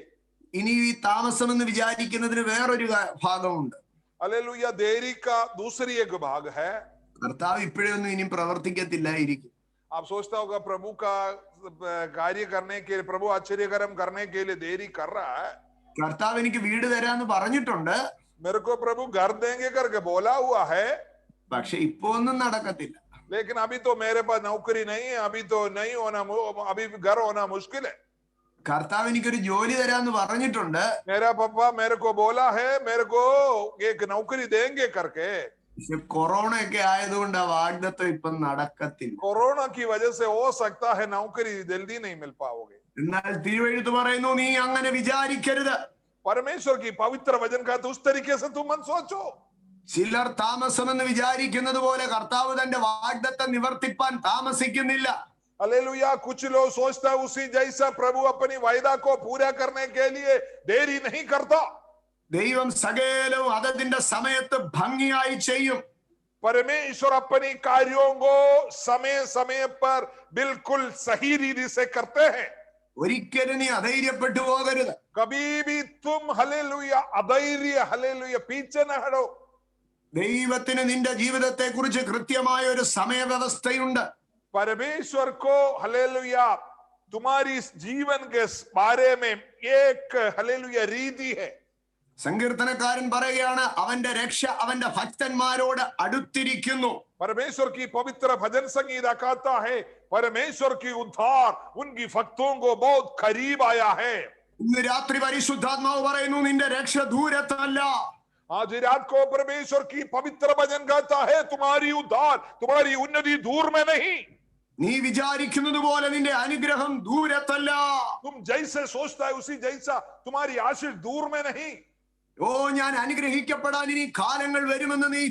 ഇനി ഈ താമസമെന്ന് വിചാരിക്കുന്നതിന് വേറൊരു ഭാഗമുണ്ട്. हालेलुया, देरी का दूसरी एक भाग है. കർത്താവ് ഇപ്പോഴൊന്നും ഇനി പ്രവർത്തിക്കത്തില്ലായിരിക്കും. आप सोचता होगा प्रभु का कार्य करने के लिए, प्रभु आश्चर्यकर्म करने के लिए देरी कर रहा है. കർത്താവ് എനിക്ക് വീട് തരാന്ന് പറഞ്ഞിട്ടുണ്ട്, मेरे को प्रभु घर देंगे करके बोला हुआ है, പക്ഷെ ഇപ്പൊ ഒന്നും നടക്കത്തില്ല. लेकिन अभी तो मेरे पास नौकरी नहीं है, अभी तो नहीं होना, अभी घर होना मुश्किल है. കർത്താവ് എനിക്കൊരു ജോലി തരാന്ന് പറഞ്ഞിട്ടുണ്ട്, मेरा पापा मेरे को बोला है, मेरे को एक नौकरी देंगे करके. പക്ഷെ കൊറോണ ഒക്കെ ആയതുകൊണ്ട് ആ വാഗ്ദത്തം ഇപ്പം നടക്കത്തില്ല. कोरोना की वजह से हो सकता है नौकरी जल्दी नहीं मिल पाओगे. എന്നാൽ തിരുവെഴുത്ത് പറയുന്നു, നീ അങ്ങനെ വിചാരിക്കരുത്. परमेश्वर की पवित्र वचन का तो उस तरीके से तुम मत सोचो. ചിലർ താമസമെന്ന് വിചാരിക്കുന്നത് പോലെ കർത്താവ് തന്റെ വാഗ്ദത്തം നിവർത്തിപ്പാൻ താമസിക്കുന്നില്ല. हालेलुया, कुछ लोग सोचता है उसी जैसा प्रभु अपनी वायदा को पूरा करने के लिए देरी नहीं करता. ദൈവം സകലവും അതതിന്റെ സമയത്ത് ഭംഗിയായി ചെയ്യും. परमेश्वर अपनी कार्यों को समय समय पर बिल्कुल सही रीति से करते हैं. ഒരിക്കലും നീ അധൈര്യപ്പെട്ടു പോകരുത്. कभी भी तुम हालेलुया अधैर्य, हालेलुया पीछे न हटो. ദൈവത്തിന് നിന്റെ ജീവിതത്തെ കുറിച്ച് കൃത്യമായ ഒരു സമയവ്യവസ്ഥയുണ്ട്. परमेश्वर को हालेलुया तुम्हारी जीवन के बारे में एक हालेलुया रीति है. സങ്കീർത്തനക്കാരൻ പറയുകയാണ്, അവന്റെ രക്ഷ അവന്റെ ഭക്തന്മാരോട് അടുത്തിരിക്കുന്നു. परमेश्वर की पवित्र भजन संगीत कहता है, परमेश्वर की उद्धार उनकी भक्तों को बहुत करीब आया है. ഇന്ന് രാത്രി പരിശുദ്ധാത്മാവ് പറയുന്നു, നിന്റെ രക്ഷ ദൂരത്തല്ല. आज रात को परमेश्वर की पवित्र भजन गाता है, तुम्हारी उद्धार, तुम्हारी उन्नति दूर में नहीं. നീ വിചാരിക്കുന്നത് പോലെ നിന്റെ അനുഗ്രഹം ദൂരത്തല്ല. तुम जैसे सोचता है उसी जैसा तुम्हारी आशीष दूर में नहीं. ഓ ഞാൻ അനുഗ്രഹിക്കപ്പെടാൻ ഇനി കാലങ്ങൾ വരുമെന്ന് നീ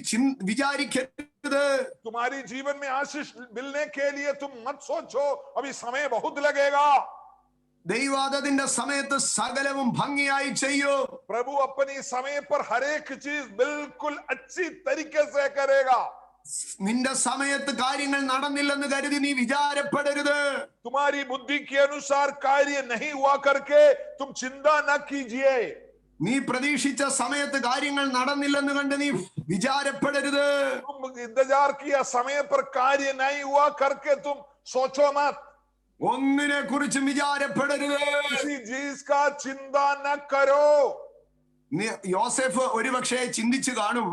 വിചാരിക്കരുത്. तुम्हारी जीवन में आशीष मिलने के लिए तुम मत सोचो अभी समय बहुत लगेगा. ദൈവാദത്തിന്റെ സമയത്ത് സകലവും ഭംഗിയായി ചെയ്യൂ. प्रभु अपनी समय पर हर एक चीज बिल्कुल अच्छी तरीके से करेगा. നിന്റെ സമയത്ത് കാര്യങ്ങൾ നടന്നില്ലെന്ന് കരുതി നീ വിചാരപ്പെടരുത്. तुम्हारी बुद्धि के अनुसार कार्य नहीं हुआ करके तुम चिंता न कीजिए. നീ പ്രതീക്ഷിച്ച സമയത്ത് കാര്യങ്ങൾ നടന്നില്ലെന്ന് കണ്ട് നീ വിചാരപ്പെടരുത്. तुम इंतजार किया समय पर कार्य नहीं हुआ करके तुम सोचो मत. ഒന്നിനെ കുറിച്ചും വിചാരപ്പെടരുത്. किसी चीज का चिंता न करो. യോസേഫ് ഒരുപക്ഷെ ചിന്തിച്ചു കാണും,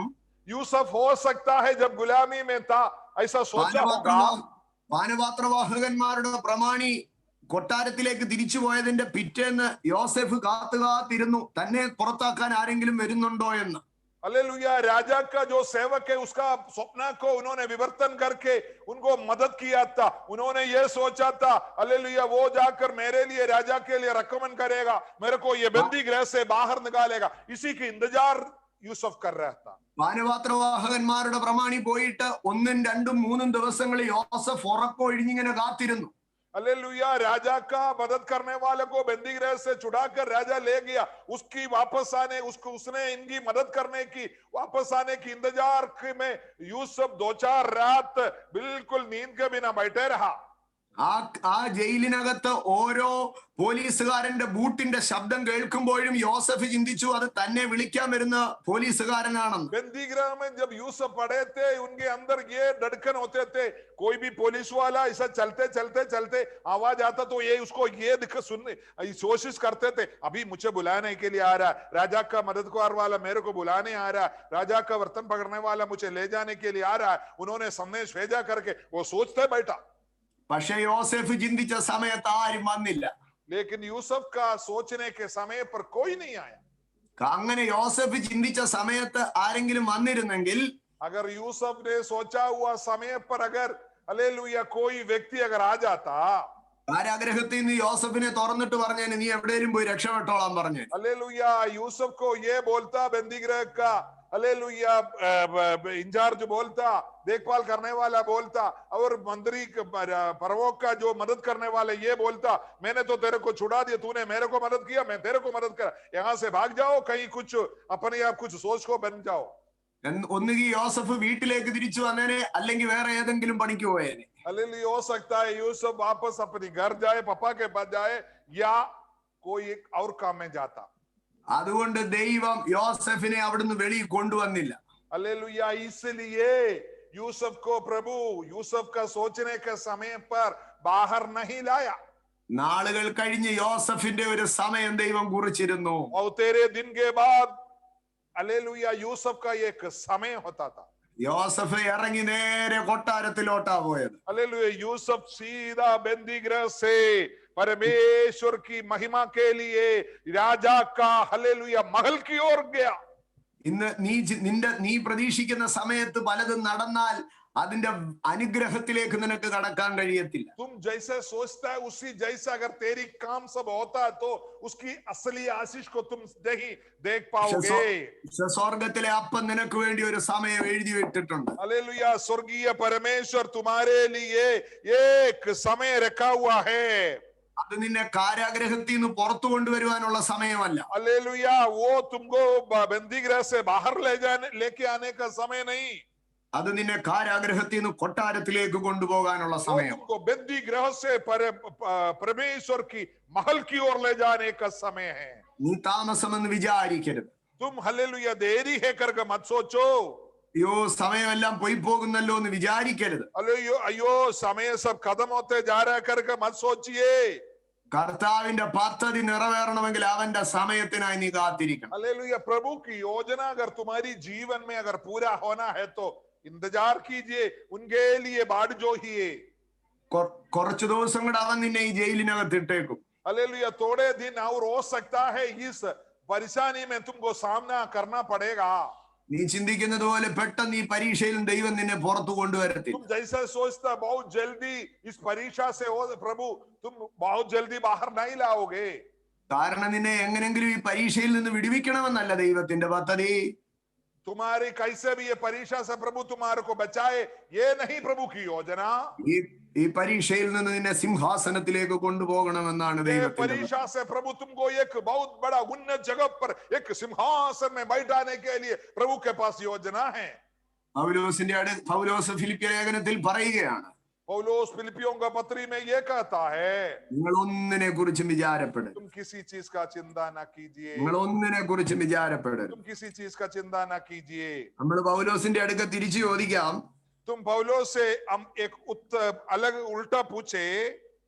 यूसुफ हो सकता है जब गुलामी में था ऐसा सोचा होगा. പാനപാത്രവാഹകന്മാരുടെ പ്രമാണി കൊട്ടാരത്തിലേക്ക് തിരിച്ചു പോയതിന്റെ പിറ്റേന്ന് യോസേഫ് കാത്തുകാത്തിരുന്നു തന്നെ പുറത്താക്കാൻ ആരെങ്കിലും വരുന്നുണ്ടോ എന്ന്. हालेलुया. राजा का जो सेवक है उसका स्वप्न को उन्होंने विवर्तन करके उनको मदद किया था. उन्होंने ये सोचा था हालेलुया वो जाकर मेरे लिए राजा के लिए रेकमेंड करेगा, मेरे को ये बंदी गृह से बाहर निकालेगा. इसी की इंतजार यूसुफ कर रहा था. പാനപാത്രവാഹകന്മാരുടെ പ്രമാണി പോയിട്ട് 1, 2, 3 ദിവസങ്ങളിൽ യോസഫ് ഉറക്കമൊഴിഞ്ഞിങ്ങനെ കാത്തിരുന്നു. हालेलुया. राजा का मदद करने वाले को बंदी गृह से छुड़ाकर राजा ले गया. उसकी वापस आने उसने इनकी मदद करने की वापस आने की इंतजार में यूसुफ 2-4 रात बिल्कुल नींद के बिना बैठे रहा. ആ ജയിലിനകത്ത് ഓരോ പോലീസുകാരന്റെ ബൂട്ടിന്റെ ശബ്ദം കേൾക്കുമ്പോഴും യോസഫ് ചിന്തിച്ചു അത് തന്നെ വിളിക്കാൻ വരുന്ന പോലീസുകാരനാണെന്ന്. बंदी गृह में जब यूसुफ पड़े थे उनके अंदर ये धड़कन होते थे, कोई भी पुलिस वाला ऐसा चलते चलते चलते आवाज आता तो ये उसको ये सुनने कोशिश करते थे अभी मुझे बुलाने के लिए आ रहा, राजा का मददगार वाला मेरे को बुलाने आ रहा, राजा का बर्तन पकड़ने वाला मुझे ले जाने के लिए आ रहा है. उन्होंने संदेश भेजा करके वो सोचते बैठा. പക്ഷെ യോസേഫ് ചിന്തിച്ച സമയത്ത് ആരും വന്നില്ല. लेकिन यूसुफ का सोचने के समय पर कोई नहीं आया. അങ്ങനെ യോസേഫ് ചിന്തിച്ച സമയത്ത് ആരെങ്കിലും വന്നിരുന്നെങ്കിൽ, अगर यूसुफ ने सोचा हुआ समय पर अगर हालेलुया कोई व्यक्ति अगर आ जाता, കാരാഗ്രഹത്തിൽ നിന്ന് യോസഫിനെ തുറന്നിട്ട് പറഞ്ഞേനെ നീ എവിടെയും പോയി രക്ഷപ്പെട്ടോളാൻ പറഞ്ഞു. हालेलुया यूसुफ को ये बोलता बंदी गृह का हालेलुया इंचार्ज बोलता, देखभाल करने वाला बोलता, और मंत्री परवोक का जो मदद करने वाला ये बोलता मैंने तो तेरे को छुड़ा दिया, तूने मेरे को मदद किया, मैं तेरे को मदद करा, यहाँ से भाग जाओ, कहीं कुछ अपने आप कुछ सोच को बन जाओ. ഒന്നുകിൽ യോസഫ് വീട്ടിലേക്ക് തിരിച്ചു വന്നേനെ, അല്ലെങ്കിൽ വേറെ ഏതെങ്കിലും പണിക്ക് പോയേനെ. हालेलुया हो सकता है यूसुफ वापस अपने घर जाए, पापा के पास जाए, या कोई एक और काम में जाता. അതുകൊണ്ട് ദൈവം യോസഫിനെ അവിടുന്ന് വെളിയിൽ കൊണ്ടുവന്നില്ല. हालेलुया. इसलिए यूसुफ को प्रभु यूसुफ का सोचने के समय पर बाहर नहीं लाया. നാളുകൾ കഴിഞ്ഞ് യോസഫിന്റെ ഒരു സമയം ദൈവം കുറിച്ചിരുന്നു. और तेरे दिन के बाद हालेलुया यूसुफ का एक समय होता था. യോസഫ് ഇറങ്ങി നേരെ കൊട്ടാരത്തിലോട്ടാ പോയത്. हालेलुया. यूसुफ सीधा बंदी गृह से परमेश्वर की महिमा के लिए राजा का हालेलुया महल की ओर गया. ഇന്ന് നീ പ്രതീക്ഷിക്കുന്ന സമയത്ത് പലതും നടന്നാൽ അതിന്റെ അനുഗ്രഹത്തിലേക്ക് നിനക്ക് കടക്കാൻ കഴിയത്തില്ല. तुम जैसे सोचता है उसी जैसा अगर तेरी काम सब होता है तो उसकी असली आशीष को तुम नहीं देख पाओगे. സ്വർഗത്തിലെ അപ്പം നിനക്ക് വേണ്ടി ഒരു സമയം എഴുതി വിട്ടിട്ടുണ്ട്. हालेलुया. स्वर्गीय परमेश्वर तुम्हारे लिए एक समय रखा हुआ है. അത് നിന്നെ കാരാഗ്രഹത്തിൽ നിന്ന് പുറത്തു കൊണ്ടുവരുവാനുള്ള സമയമല്ല. हालेलुया. वो तुमको बंदी गृह से बाहर लेके आने का समय नहीं. അത് നിന്നെ കാരാഗ്രഹത്തിൽ നിന്ന് കൊട്ടാരത്തിലേക്ക് കൊണ്ടുപോകാനുള്ള സമയം. तुमको बंदी गृह से परमेश्वर की महल की ओर ले जाने का समय है. നീ താമസമെന്ന് വിചാരിക്കരുത്. तुम हालेलुया देरी है करके मत सोचो. അയ്യോ സമയമെല്ലാം പോയി പോകുന്നല്ലോ എന്ന് വിചാരിക്കരുത്. अयो समय सब खत्म होते जा रहा है करके मत सोचिए. കർത്താവിന്റെ പദ്ധതി നിറവേറണമെങ്കിൽ അവന്റെ സമയത്തിനായി നീ കാത്തിരിക്കണം. हालेलुया. प्रभु की योजना अगर तुम्हारी जीवन में अगर पूरा होना है तो इंतजार कीजिए, उनके लिए बाट जोहिए. കുറച്ചു ദിവസം കൂടെ അവൻ നിന്നെ ഈ ജയിലിനകത്ത് ഇട്ടേക്കും. हालेलुया. थोड़े दिन और हो सकता है इस परेशानी में तुमको सामना करना पड़ेगा. നീ ചിന്തിക്കുന്നത് പോലെ പെട്ടെന്ന് ഈ പരീക്ഷയിലും ദൈവം നിന്നെ പുറത്തു കൊണ്ടുവരത്തില്ല. तुम जैसा सोचता बहुत जल्दी इस परीक्षा से हो प्रभु तुम बहुत जल्दी बाहर नहीं लाओगे. കാരണം നിന്നെ എങ്ങനെങ്കിലും ഈ പരീക്ഷയിൽ നിന്ന് വിടുവിക്കണമെന്നല്ല ദൈവത്തിന്റെ പദ്ധതി. तुम्हारी कैसे भी ये परीक्षा से प्रभु तुम्हारे को बचाए, ये नहीं प्रभु की योजना। ഈ പരീക്ഷയിൽ നിന്ന് നിന്നെ സിംഹാസനത്തിലേക്ക് കൊണ്ടുപോകണമെന്നാണ് ये ദൈവത്തിന്റെ परीक्षा से प्रभु तुमको एक बहुत बड़ा उन्नत जगह पर एक सिंहासन में बैठाने के लिए प्रभु के पास योजना है। പൗലോസ് ഫിലിപ്പിയ ലേഖനത്തിൽ പറയുകയാണ്, पौलुस फिलिपियों का पत्री में ये कहता है, നിങ്ങൾ ഒന്നിനെ കുറിച്ചും വിചാരപ്പെടരുത്. तुम किसी चीज का चिंता न कीजिए, നിങ്ങൾ ഒന്നിനെ കുറിച്ചും വിചാരപ്പെടരുത്. तुम किसी चीज का चिंता न कीजिए। നമ്മൾ പൗലോസിന്റെ അടുക്ക തിരിച്ചു ചോദിക്കാം, तुम पौलुस से हम एक अलग उल्टा पूछे,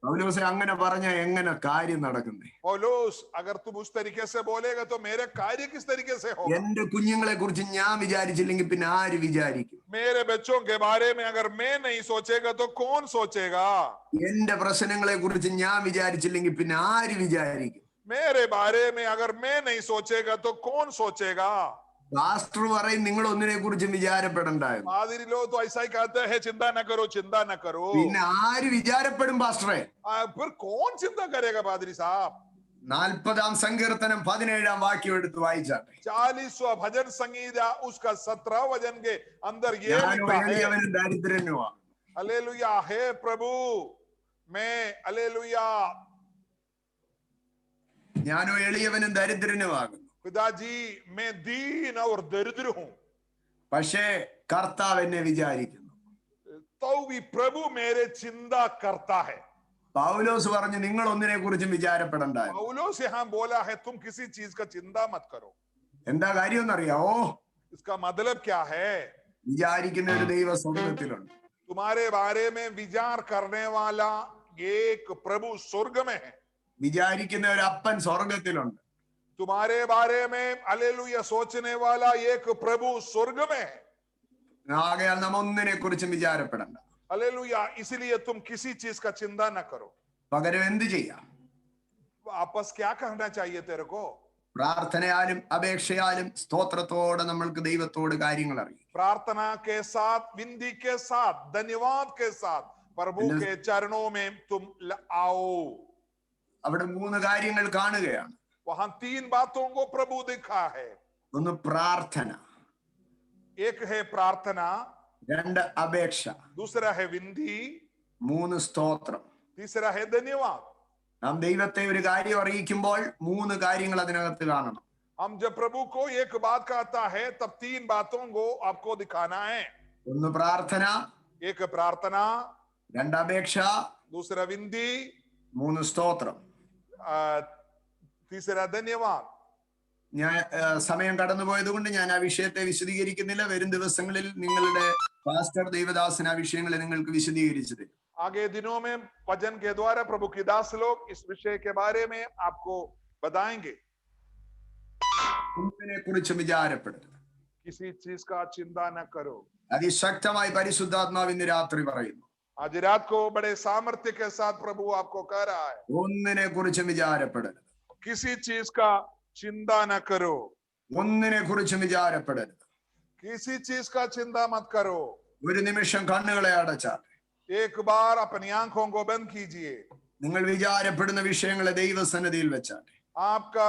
പൗലോസെ അങ്ങനെ പറഞ്ഞ എങ്ങനെ കാര്യം നടക്കുന്നേ? पौलुस अगर तुम उस तरीके से बोलेगा तो मेरे कार्य किस तरीके से होगा? എന്റെ കുഞ്ഞുങ്ങളെ കുറിച്ച് ഞാൻ വിചാരിച്ചില്ലെങ്കിൽ പിന്നെ ആര് വിചാരിക്കും? मेरे बच्चों के बारे में अगर मैं नहीं सोचेगा तो कौन सोचेगा? എന്റെ പ്രശ്നങ്ങളെ കുറിച്ച് ഞാൻ വിചാരിച്ചില്ലെങ്കിൽ പിന്നെ ആര് വിചാരിക്കും? मेरे बारे में अगर मैं नहीं सोचेगा तो कौन सोचेगा? പാസ്റ്റർ പറയും നിങ്ങൾ ഒന്നിനെ കുറിച്ചും വിചാരപ്പെടണ്ടായിരുന്നു. पादरी लोग तो ऐसा ही कहते हैं, चिंता न करो, चिंता न करो। പിന്നെ ആര് വിചാരപ്പെടും പാസ്റ്ററെ? फिर कौन चिंता करेगा पादरी साहब? 40 സങ്കീർത്തനം 17 വാക്യം എടുത്ത് വായിച്ചാട്ടെ. 40वां भजन संगीता उसका 17 वचन के अंदर ये ഞാനോ लिखा है, എളിയവനും ദരിദ്രനുമാണ്. हालेलुया, हे प्रभु मैं, हालेलुया, ഞാനോ എളിയവനും ദരിദ്രനുമാകുന്നു. पिताजी मैं दीन और दरिद्र हूं, പക്ഷേ കർത്താവ് എന്നെ വിചാരിക്കുന്നു. तो भी प्रभु मेरे चिंता करता है। പൗലോസ് പറഞ്ഞു നിങ്ങൾ ഒന്നിനെ കുറിച്ചും വിചാരപ്പെടണ്ടായിരുന്നു. पौलुस यहाँ बोला है तुम किसी चीज का चिंता मत करो। എന്താ കാര്യം എന്നറിയാവോ? इसका मतलब क्या है? വിചാരിക്കുന്ന ഒരു ദൈവ സ്വർഗത്തിലുണ്ട്. तुम्हारे बारे में विचार करने वाला एक प्रभु स्वर्ग में है। വിചാരിക്കുന്ന ഒരു അപ്പൻ സ്വർഗത്തിലുണ്ട്. तुम्हारे बारे में हालेलुया सोचने वाला एक प्रभु स्वर्ग में है। ആകയാൽ നാം ഒന്നിനെ കുറിച്ചും വിചാരപ്പെടണ്ട. हालेलुया, इसलिए तुम किसी चीज का चिंता न करो। പകരം എന്ത് ചെയ്യാം? वापस क्या करना चाहिए तेरे को? പ്രാർത്ഥനയാലും അപേക്ഷയാലും സ്തോത്രത്തോടെ നമ്മൾക്ക് ദൈവത്തോട് കാര്യങ്ങൾ അറിയാം. प्रार्थना के साथ, विनती के साथ, धन्यवाद के साथ प्रभु के चरणों में तुम आओ। അവിടെ 3 കാര്യങ്ങൾ കാണുകയാണ്. वहां 3 बातों को प्रभु दिखा है। ഒന്ന് പ്രാർത്ഥന, एक है प्रार्थना, 2 അപേക്ഷ, दूसरा है विनती, 3 സ്തോത്രം. तीसरा है धन्यवाद। നാം ദൈവത്തെ ഒരു കാര്യം അറിയിക്കുമ്പോൾ 3 കാര്യങ്ങൾ അതിനകത്ത് കാണണം. हम जब प्रभु को एक बात कहता है तब 3 बातों को आपको दिखाना है। ഒന്ന് പ്രാർത്ഥന, एक प्रार्थना, 2 അപേക്ഷ, दूसरा विनती, 3 സ്തോത്രം. तीसरा धन्यवाद। ഞാൻ സമയം കടന്നുപോയത് കൊണ്ട് ഞാൻ ആ വിഷയത്തെ വിശദീകരിക്കുന്നില്ല. വരും ദിവസങ്ങളിൽ നിങ്ങളുടെ പാസ്റ്റർ ദേവദാസൻ ആ വിഷയങ്ങളെ നിങ്ങൾക്ക് വിശദീകരിച്ചു തരും. आगे दिनों में वचन के द्वारा प्रभु की दास लोग इस विषय के बारे में आपको बताएंगे। ഒന്നിനെ കുറിച്ച് വിചാരപ്പെടരുത്. किसी चीज का चिंता न करो। അതിശക്തമായി പരിശുദ്ധാത്മാവ് ഇന്ന് രാത്രി പറയുന്നു. आज रात को बड़े सामर्थ्य के साथ प्रभु आपको कह रहा है, ഒന്നിനെ കുറിച്ച് വിചാരപ്പെടരുത്. किसी चीज का चिंता न करो। ഒന്നിനെ കുറിച്ച് വിചാരപ്പെടരുത്. किसी चीज का चिंता मत करो। ഒരു നിമിഷം കണ്ണുകളെ അടച്ചാട്ടെ. एक बार अपनी आंखों को बंद कीजिए। നിങ്ങൾ വിചാരപ്പെടുന്ന വിഷയങ്ങളെ ദൈവസന്നിധിയിൽ വെച്ചാട്ടെ. आपका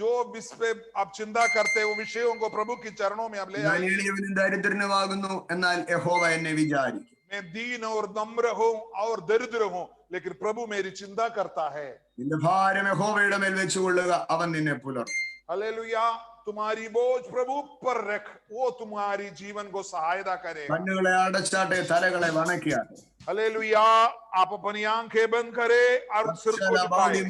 जो विषय आप चिंता करते हो विषयों को प्रभु के चरणों में आप ले ഞാൻ आइए। എളിയവനും ദരിദ്രനുമാകുന്നു, എന്നാൽ യഹോവ എന്നെ വിചാരിക്കും. मैं दीन और नम्र हूं और दरिद्र हूं, लेकिन प्रभु मेरी चिंता करता है। നിന്റെ ഭാരം യഹോവയുടെ മേൽ വെച്ചുകൊള്ളുക, അവൻ നിന്നെ പുലർത്തും. हालेलुया, तुम्हारी बोझ प्रभु पर रख, वो तुम्हारी जीवन को सहायता करेगा। കണ്ണുകളെ അടച്ചാട്ടെ, തലകളെ വണക്കിയാട്ടെ. हालेलुया, आप अपनी आंखें बंद करें और सिर को झुकाएं।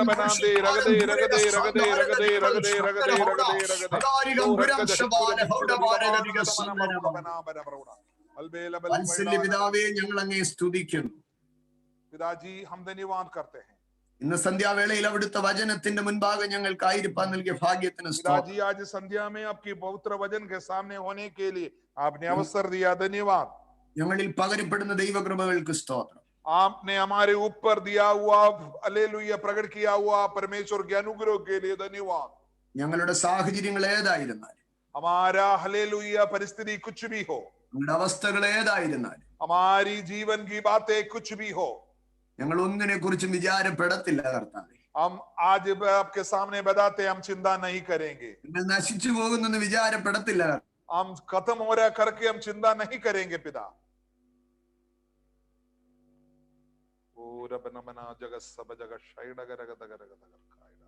बनाते रगदे रगदे रगदे रगदे रगदे रगदे रगदे പിതാവേ, ഞങ്ങൾ അങ്ങേ സ്തുതിക്കുന്നു. पिताजी हम धन्यवाद करते हैं। ഇന്ന് സന്ധ്യാവേളയിൽ അവിടുത്തെ വചനത്തിന്റെ മുൻപാകെ ഞങ്ങൾക്കായിരിക്കാൻ നൽകിയ ഭാഗ്യത്തിന് സ്തോത്രം. पिताजी आज संध्या में आपकी पवित्र वचन के सामने होने के लिए आपने अवसर दिया, धन्यवाद। ഞങ്ങളിൽ പകരപ്പെടുന്ന ദൈവകൃപകൾക്ക് സ്തോത്രം. आपने हमारे ऊपर दिया हुआ हालेलुया प्रकट किया हुआ परमेश्वर के अनुग्रह के लिए धन्यवाद। ഞങ്ങളുടെ സാഹചര്യങ്ങൾ ഏതായിരുന്നാലും, हमारा हालेलुया परिस्थिति कुछ भी हो, ഞങ്ങളുടെ അവസ്ഥകൾ ഏതായിരുന്നാലും, हमारी जीवन की बातें कुछ भी हो, ഞങ്ങൾ ഒന്നിനെ കുറിച്ചും വിചാരപ്പെടത്തില്ല കർത്താവേ. हम आज आपके सामने बताते हम चिंता नहीं करेंगे, നിങ്ങൾ നശിച്ചു പോകുന്നെന്ന് വിചാരപ്പെടത്തില്ല. हम खत्म हो रहा करके हम चिंता नहीं करेंगे पिता। ओ रब नमना जगत सब जगत शैड गरग दगर दगर खाइडा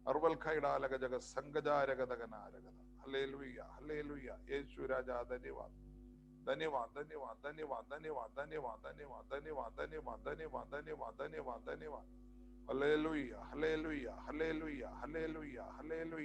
अरवल खाइडा लग जगत संगजा रग दगना रग। हालेलुया हालेलुया यीशु राजा धन्यवाद धन्यवाद धन्यवाद धन्यवाद धन्यवाद धन्यवाद धन्यवाद धन्यवाद धन्यवाद धन्यवाद धन्यवाद धन्यवाद धन्यवाद। Hallelujah hallelujah hallelujah hallelujah hallelujah